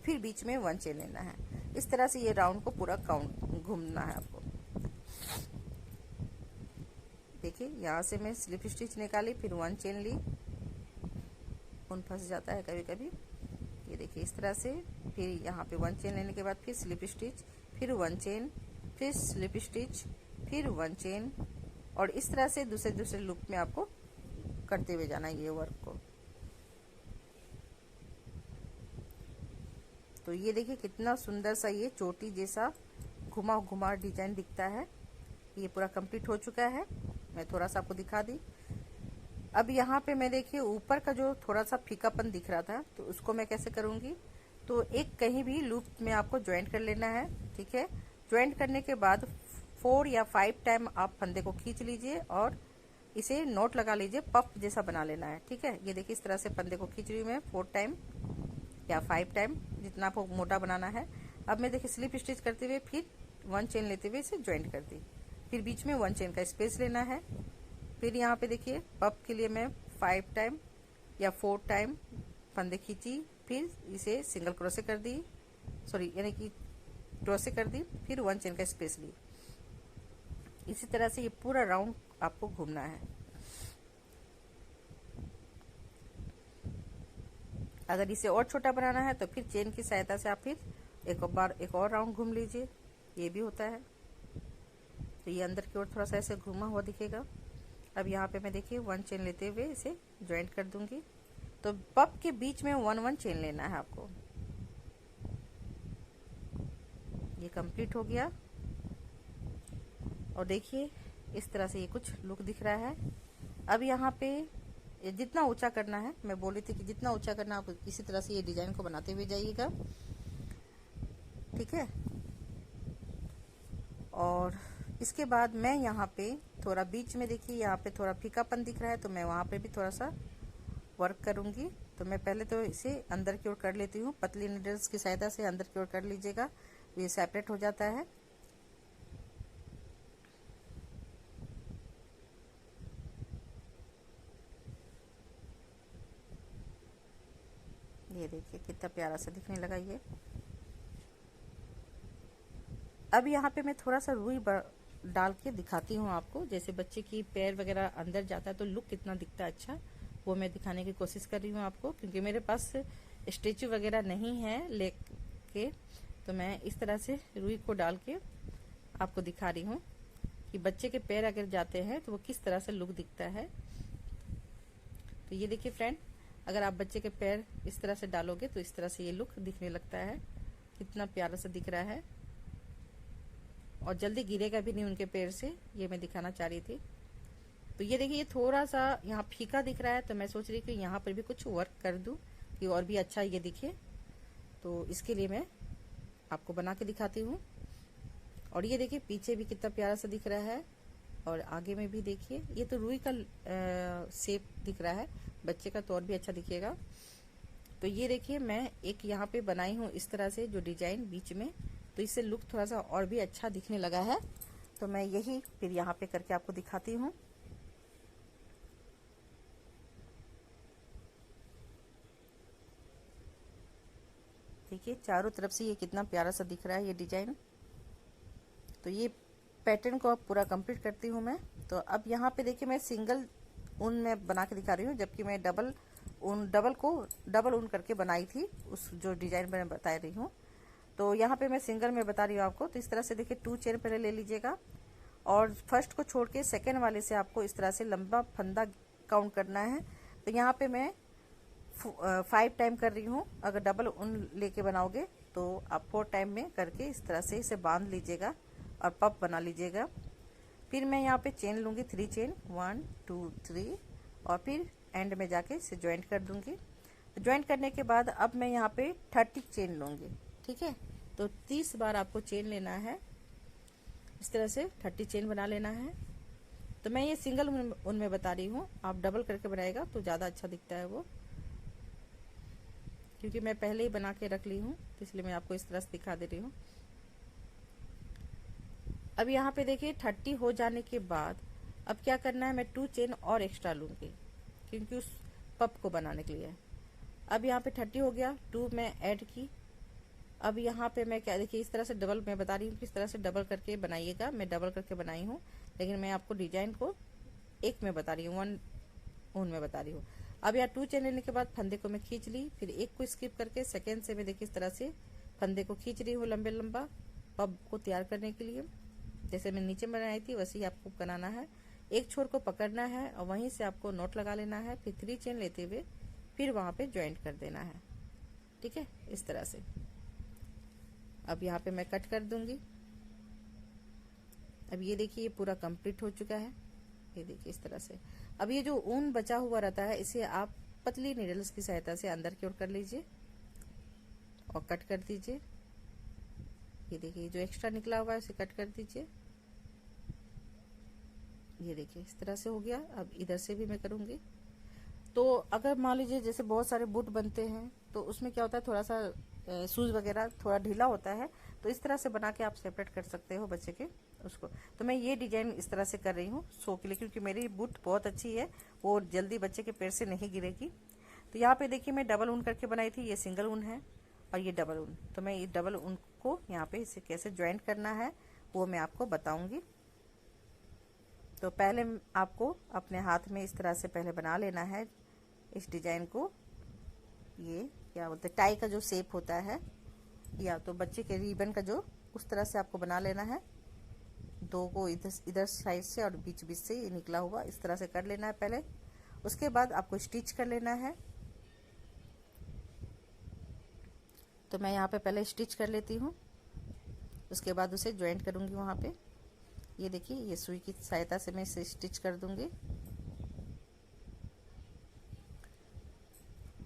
फिर बीच में 1 चेन लेना है। इस तरह से ये राउंड को पूरा काउंट घूमना है आपको। देखिए यहाँ से मैं स्लिप स्टिच निकाली, फिर 1 चेन ली, ऊन फंस जाता है कभी कभी। ये देखिए इस तरह से, फिर यहाँ पे 1 चेन लेने के बाद फिर स्लिप स्टिच, फिर 1 चेन, फिर स्लिप स्टिच, फिर 1 चेन, और इस तरह से दूसरे दूसरे लूप में आपको करते हुए जाना है ये वर्क को। तो ये देखिए कितना सुंदर सा ये चोटी जैसा घुमा घुमा डिजाइन दिखता है। ये पूरा कंप्लीट हो चुका है, मैं थोड़ा सा आपको दिखा दी। अब यहाँ पे मैं देखिए ऊपर का जो थोड़ा सा फीकापन दिख रहा था, तो उसको मैं कैसे करूँगी, तो एक कहीं भी लूप में आपको ज्वाइंट कर लेना है। ठीक है, ज्वाइंट करने के बाद 4 या 5 टाइम आप फंदे को खींच लीजिए और इसे नोट लगा लीजिए, पफ जैसा बना लेना है। ठीक है, ये देखिए इस तरह से फंदे को खींच रही हूँ मैं 4 टाइम या 5 टाइम, जितना आपको मोटा बनाना है। अब मैं देखिए स्लिप स्टिच करते हुए फिर 1 चेन लेते हुए इसे ज्वाइंट कर दी, फिर बीच में 1 चेन का स्पेस लेना है। फिर यहाँ पे देखिए पफ के लिए मैं 5 टाइम या 4 टाइम फंदे खींची, फिर इसे सिंगल क्रोशे कर दी, सॉरी यानी कि क्रोशे कर दी, फिर 1 चेन का स्पेस ली। इसी तरह से ये पूरा राउंड आपको घूमना है। अगर इसे और छोटा बनाना है तो फिर चेन की सहायता से आप फिर एक और राउंड घूम लीजिए, ये भी होता है। तो ये अंदर की ओर थोड़ा सा ऐसे घूमा हुआ दिखेगा। अब यहाँ पे मैं देखिए 1 चेन लेते हुए इसे ज्वाइंट कर दूंगी। तो पफ के बीच में 1 चेन लेना है आपको। ये कंप्लीट हो गया और देखिए इस तरह से ये कुछ लुक दिख रहा है। अब यहाँ पे जितना ऊंचा करना है, मैं बोली थी कि जितना ऊंचा करना आप इसी तरह से ये डिजाइन को बनाते हुए जाइएगा। ठीक है, और इसके बाद मैं यहाँ पे थोड़ा बीच में देखिए यहाँ पे थोड़ा फीकापन दिख रहा है, तो मैं वहाँ पे भी थोड़ा सा वर्क करूँगी। तो मैं पहले तो इसे अंदर की ओर कर लेती हूँ, पतली नीडल्स की सहायता से अंदर की ओर कर लीजिएगा, ये सेपरेट हो जाता है। ये देखिए कितना प्यारा सा दिखने लगा ये। अब यहाँ पे मैं थोड़ा सा रुई डाल के दिखाती हूँ आपको, जैसे बच्चे की पैर वगैरह अंदर जाता है तो लुक कितना दिखता है अच्छा, वो मैं दिखाने की कोशिश कर रही हूँ आपको। क्योंकि मेरे पास स्टेचू वगैरह नहीं है लेके, तो मैं इस तरह से रुई को डाल के आपको दिखा रही हूँ कि बच्चे के पैर अगर जाते हैं तो वो किस तरह से लुक दिखता है। तो ये देखिए फ्रेंड, अगर आप बच्चे के पैर इस तरह से डालोगे तो इस तरह से ये लुक दिखने लगता है, कितना प्यारा सा दिख रहा है और जल्दी गिरेगा भी नहीं उनके पैर से, ये मैं दिखाना चाह रही थी। तो ये देखिए ये थोड़ा सा यहाँ फीका दिख रहा है, तो मैं सोच रही कि यहाँ पर भी कुछ वर्क कर दूं कि और भी अच्छा ये दिखे। तो इसके लिए मैं आपको बना के दिखाती हूँ। और ये देखिए पीछे भी कितना प्यारा सा दिख रहा है और आगे में भी देखिए, ये तो रुई का शेप दिख रहा है, बच्चे का तो और भी अच्छा दिखेगा। तो ये देखिए मैं एक यहाँ पे बनाई हूँ इस तरह से जो डिजाइन बीच में, तो इससे लुक थोड़ा सा और भी अच्छा दिखने लगा है। तो मैं यही फिर यहाँ पे करके आपको दिखाती हूँ। देखिए चारों तरफ से ये कितना प्यारा सा दिख रहा है ये डिजाइन। तो ये पैटर्न को अब पूरा कंप्लीट करती हूँ मैं। तो अब यहाँ पे देखिए मैं सिंगल ऊन में बना के दिखा रही हूँ, जबकि मैं डबल ऊन करके बनाई थी उस जो डिजाइन मैं बता रही हूँ। तो यहाँ पे मैं सिंगल में बता रही हूँ आपको। तो इस तरह से देखिए 2 चेन पहले ले लीजिएगा और फर्स्ट को छोड़ के सेकेंड वाले से आपको इस तरह से लंबा फंदा काउंट करना है। तो यहाँ पे मैं 5 टाइम कर रही हूँ। अगर डबल ऊन लेके बनाओगे तो आप 4 टाइम में करके इस तरह से इसे बांध लीजिएगा और पफ बना लीजिएगा। फिर मैं यहाँ पे चेन लूँगी 3 चेन, 1 2 3, और फिर एंड में जाके इसे ज्वाइंट कर दूंगी। ज्वाइंट करने के बाद अब मैं यहाँ पे 30 चेन लूँगी। ठीक है, तो 30 बार आपको चेन लेना है, इस तरह से 30 चेन बना लेना है। तो मैं ये सिंगल उनमें बता रही हूँ, आप डबल करके बनाएगा तो ज़्यादा अच्छा दिखता है वो, क्योंकि मैं पहले ही बना के रख ली हूँ, तो इसलिए मैं आपको इस तरह से दिखा दे रही हूँ। अब यहाँ पे देखिए 30 हो जाने के बाद अब क्या करना है, मैं 2 चेन और एक्स्ट्रा लूँगी क्योंकि उस पप को बनाने के लिए। अब यहाँ पे 30 हो गया, 2 मैं ऐड की। अब यहाँ पे मैं क्या देखिए इस तरह से डबल मैं बता रही हूँ, किस तरह से डबल करके बनाइएगा। मैं डबल करके बनाई हूँ, लेकिन मैं आपको डिजाइन को एक में बता रही हूँ, 1 ऊन में बता रही हूँ। अब यहाँ 2 चेन लेने के बाद फंदे को मैं खींच ली, फिर एक को स्किप करके सेकेंड से मैं देखिए इस तरह से फंदे को खींच रही हूँ लंबे लंबा पब को तैयार करने के लिए। जैसे मैं नीचे बनाई थी वैसे ही आपको बनाना है। एक छोर को पकड़ना है और वहीं से आपको नॉट लगा लेना है, फिर 3 चेन लेते हुए फिर वहां पे ज्वाइंट कर देना है। ठीक है, इस तरह से। अब यहाँ पे मैं कट कर दूंगी। अब ये देखिए ये पूरा कंप्लीट हो चुका है, ये देखिए इस तरह से। अब ये जो ऊन बचा हुआ रहता है इसे आप पतली नीडल्स की सहायता से अंदर की ओर कर लीजिए और कट कर दीजिए। ये देखिए जो एक्स्ट्रा निकला हुआ है उसे कट कर दीजिए। ये देखिए इस तरह से हो गया। अब इधर से भी मैं करूंगी। तो अगर मान लीजिए जैसे बहुत सारे बूट बनते हैं तो उसमें क्या होता है, थोड़ा सा शूज वगैरह थोड़ा ढीला होता है, तो इस तरह से बना के आप सेपरेट कर सकते हो बच्चे के उसको। तो मैं ये डिजाइन इस तरह से कर रही हूँ शो के लिए, क्योंकि मेरी बूट बहुत अच्छी है, वो जल्दी बच्चे के पैर से नहीं गिरेगी। तो यहाँ पे देखिए मैं डबल ऊन करके बनाई थी, ये सिंगल ऊन है और ये डबल ऊन। तो मैं ये डबल ऊन को यहाँ पे इसे कैसे ज्वाइंट करना है वो मैं आपको बताऊंगी। तो पहले आपको अपने हाथ में इस तरह से पहले बना लेना है इस डिजाइन को। ये क्या बोलते हैं, टाई का जो शेप होता है, या तो बच्चे के रिबन का जो, उस तरह से आपको बना लेना है। दो को इधर साइड से और बीच बीच से ये निकला हुआ इस तरह से कर लेना है पहले। उसके बाद आपको स्टिच कर लेना है। तो मैं यहाँ पे पहले स्टिच कर लेती हूँ, उसके बाद उसे ज्वाइंट करूंगी वहां पे। ये देखिए ये सुई की सहायता से मैं इसे स्टिच कर दूंगी।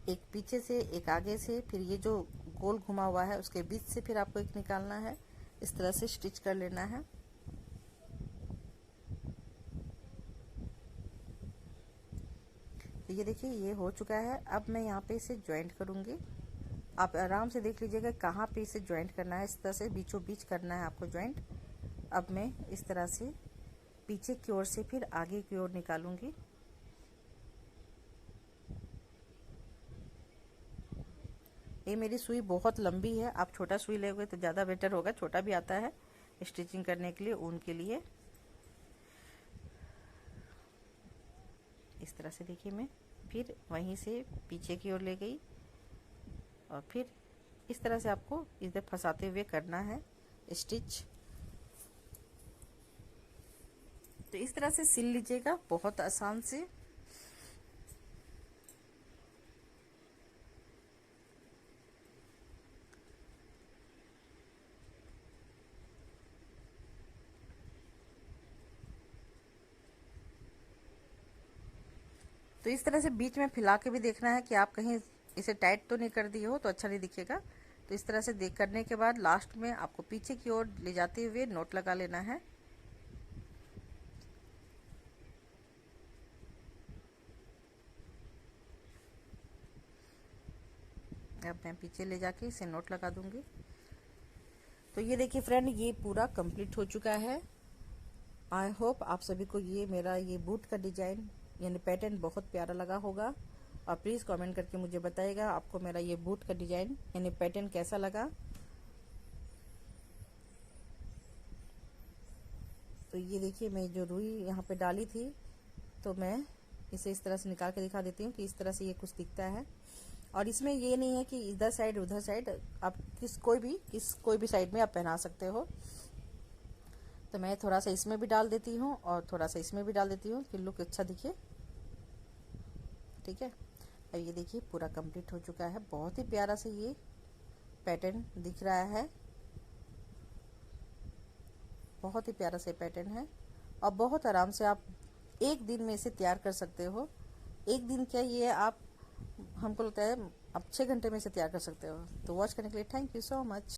एक पीछे से एक आगे से, फिर ये जो गोल घुमा हुआ है उसके बीच से फिर आपको एक निकालना है, इस तरह से स्टिच कर लेना है। तो ये देखिए ये हो चुका है। अब मैं यहाँ पे इसे ज्वाइंट करूंगी। आप आराम से देख लीजिएगा कहाँ पे इसे ज्वाइंट करना है, इस तरह से बीचों बीच करना है आपको ज्वाइंट। अब मैं इस तरह से पीछे की ओर से फिर आगे की ओर निकालूंगी। ये मेरी सुई बहुत लंबी है, आप छोटा सुई लेंगे तो ज़्यादा बेटर होगा, छोटा भी आता है स्टिचिंग करने के लिए, ऊन के लिए। इस तरह से देखिए मैं फिर वहीं से पीछे की ओर ले गई और फिर इस तरह से आपको इधर फंसाते हुए करना है स्टिच। तो इस तरह से सिल लीजिएगा बहुत आसान से। तो इस तरह से बीच में फैला के भी देखना है कि आप कहीं इसे टाइट तो नहीं कर दिए हो, तो अच्छा नहीं दिखेगा। तो इस तरह से देख करने के बाद लास्ट में आपको पीछे की ओर ले जाते हुए नोट लगा लेना है। अब मैं पीछे ले जाके इसे नोट लगा दूंगी। तो ये देखिए फ्रेंड, ये पूरा कंप्लीट हो चुका है। आई होप आप सभी को ये मेरा ये बूट का डिजाइन यानी पैटर्न बहुत प्यारा लगा होगा। और प्लीज कमेंट करके मुझे बताइएगा आपको मेरा ये बूट का डिजाइन यानी पैटर्न कैसा लगा। तो ये देखिए मैं जो रुई यहाँ पे डाली थी, तो मैं इसे इस तरह से निकाल के दिखा देती हूँ कि इस तरह से ये कुछ दिखता है। और इसमें ये नहीं है कि इधर साइड उधर साइड, आप कोई भी साइड में आप पहना सकते हो। तो मैं थोड़ा सा इसमें भी डाल देती हूँ और थोड़ा सा इसमें भी डाल देती हूँ कि लुक अच्छा दिखे। ठीक है, अब ये देखिए पूरा कंप्लीट हो चुका है। बहुत ही प्यारा से ये पैटर्न दिख रहा है, बहुत ही प्यारा से पैटर्न है। और बहुत आराम से आप एक दिन में इसे तैयार कर सकते हो। एक दिन क्या, ये आप हमको लगता है आप 6 घंटे में इसे तैयार कर सकते हो। तो वॉच करने के लिए थैंक यू सो मच।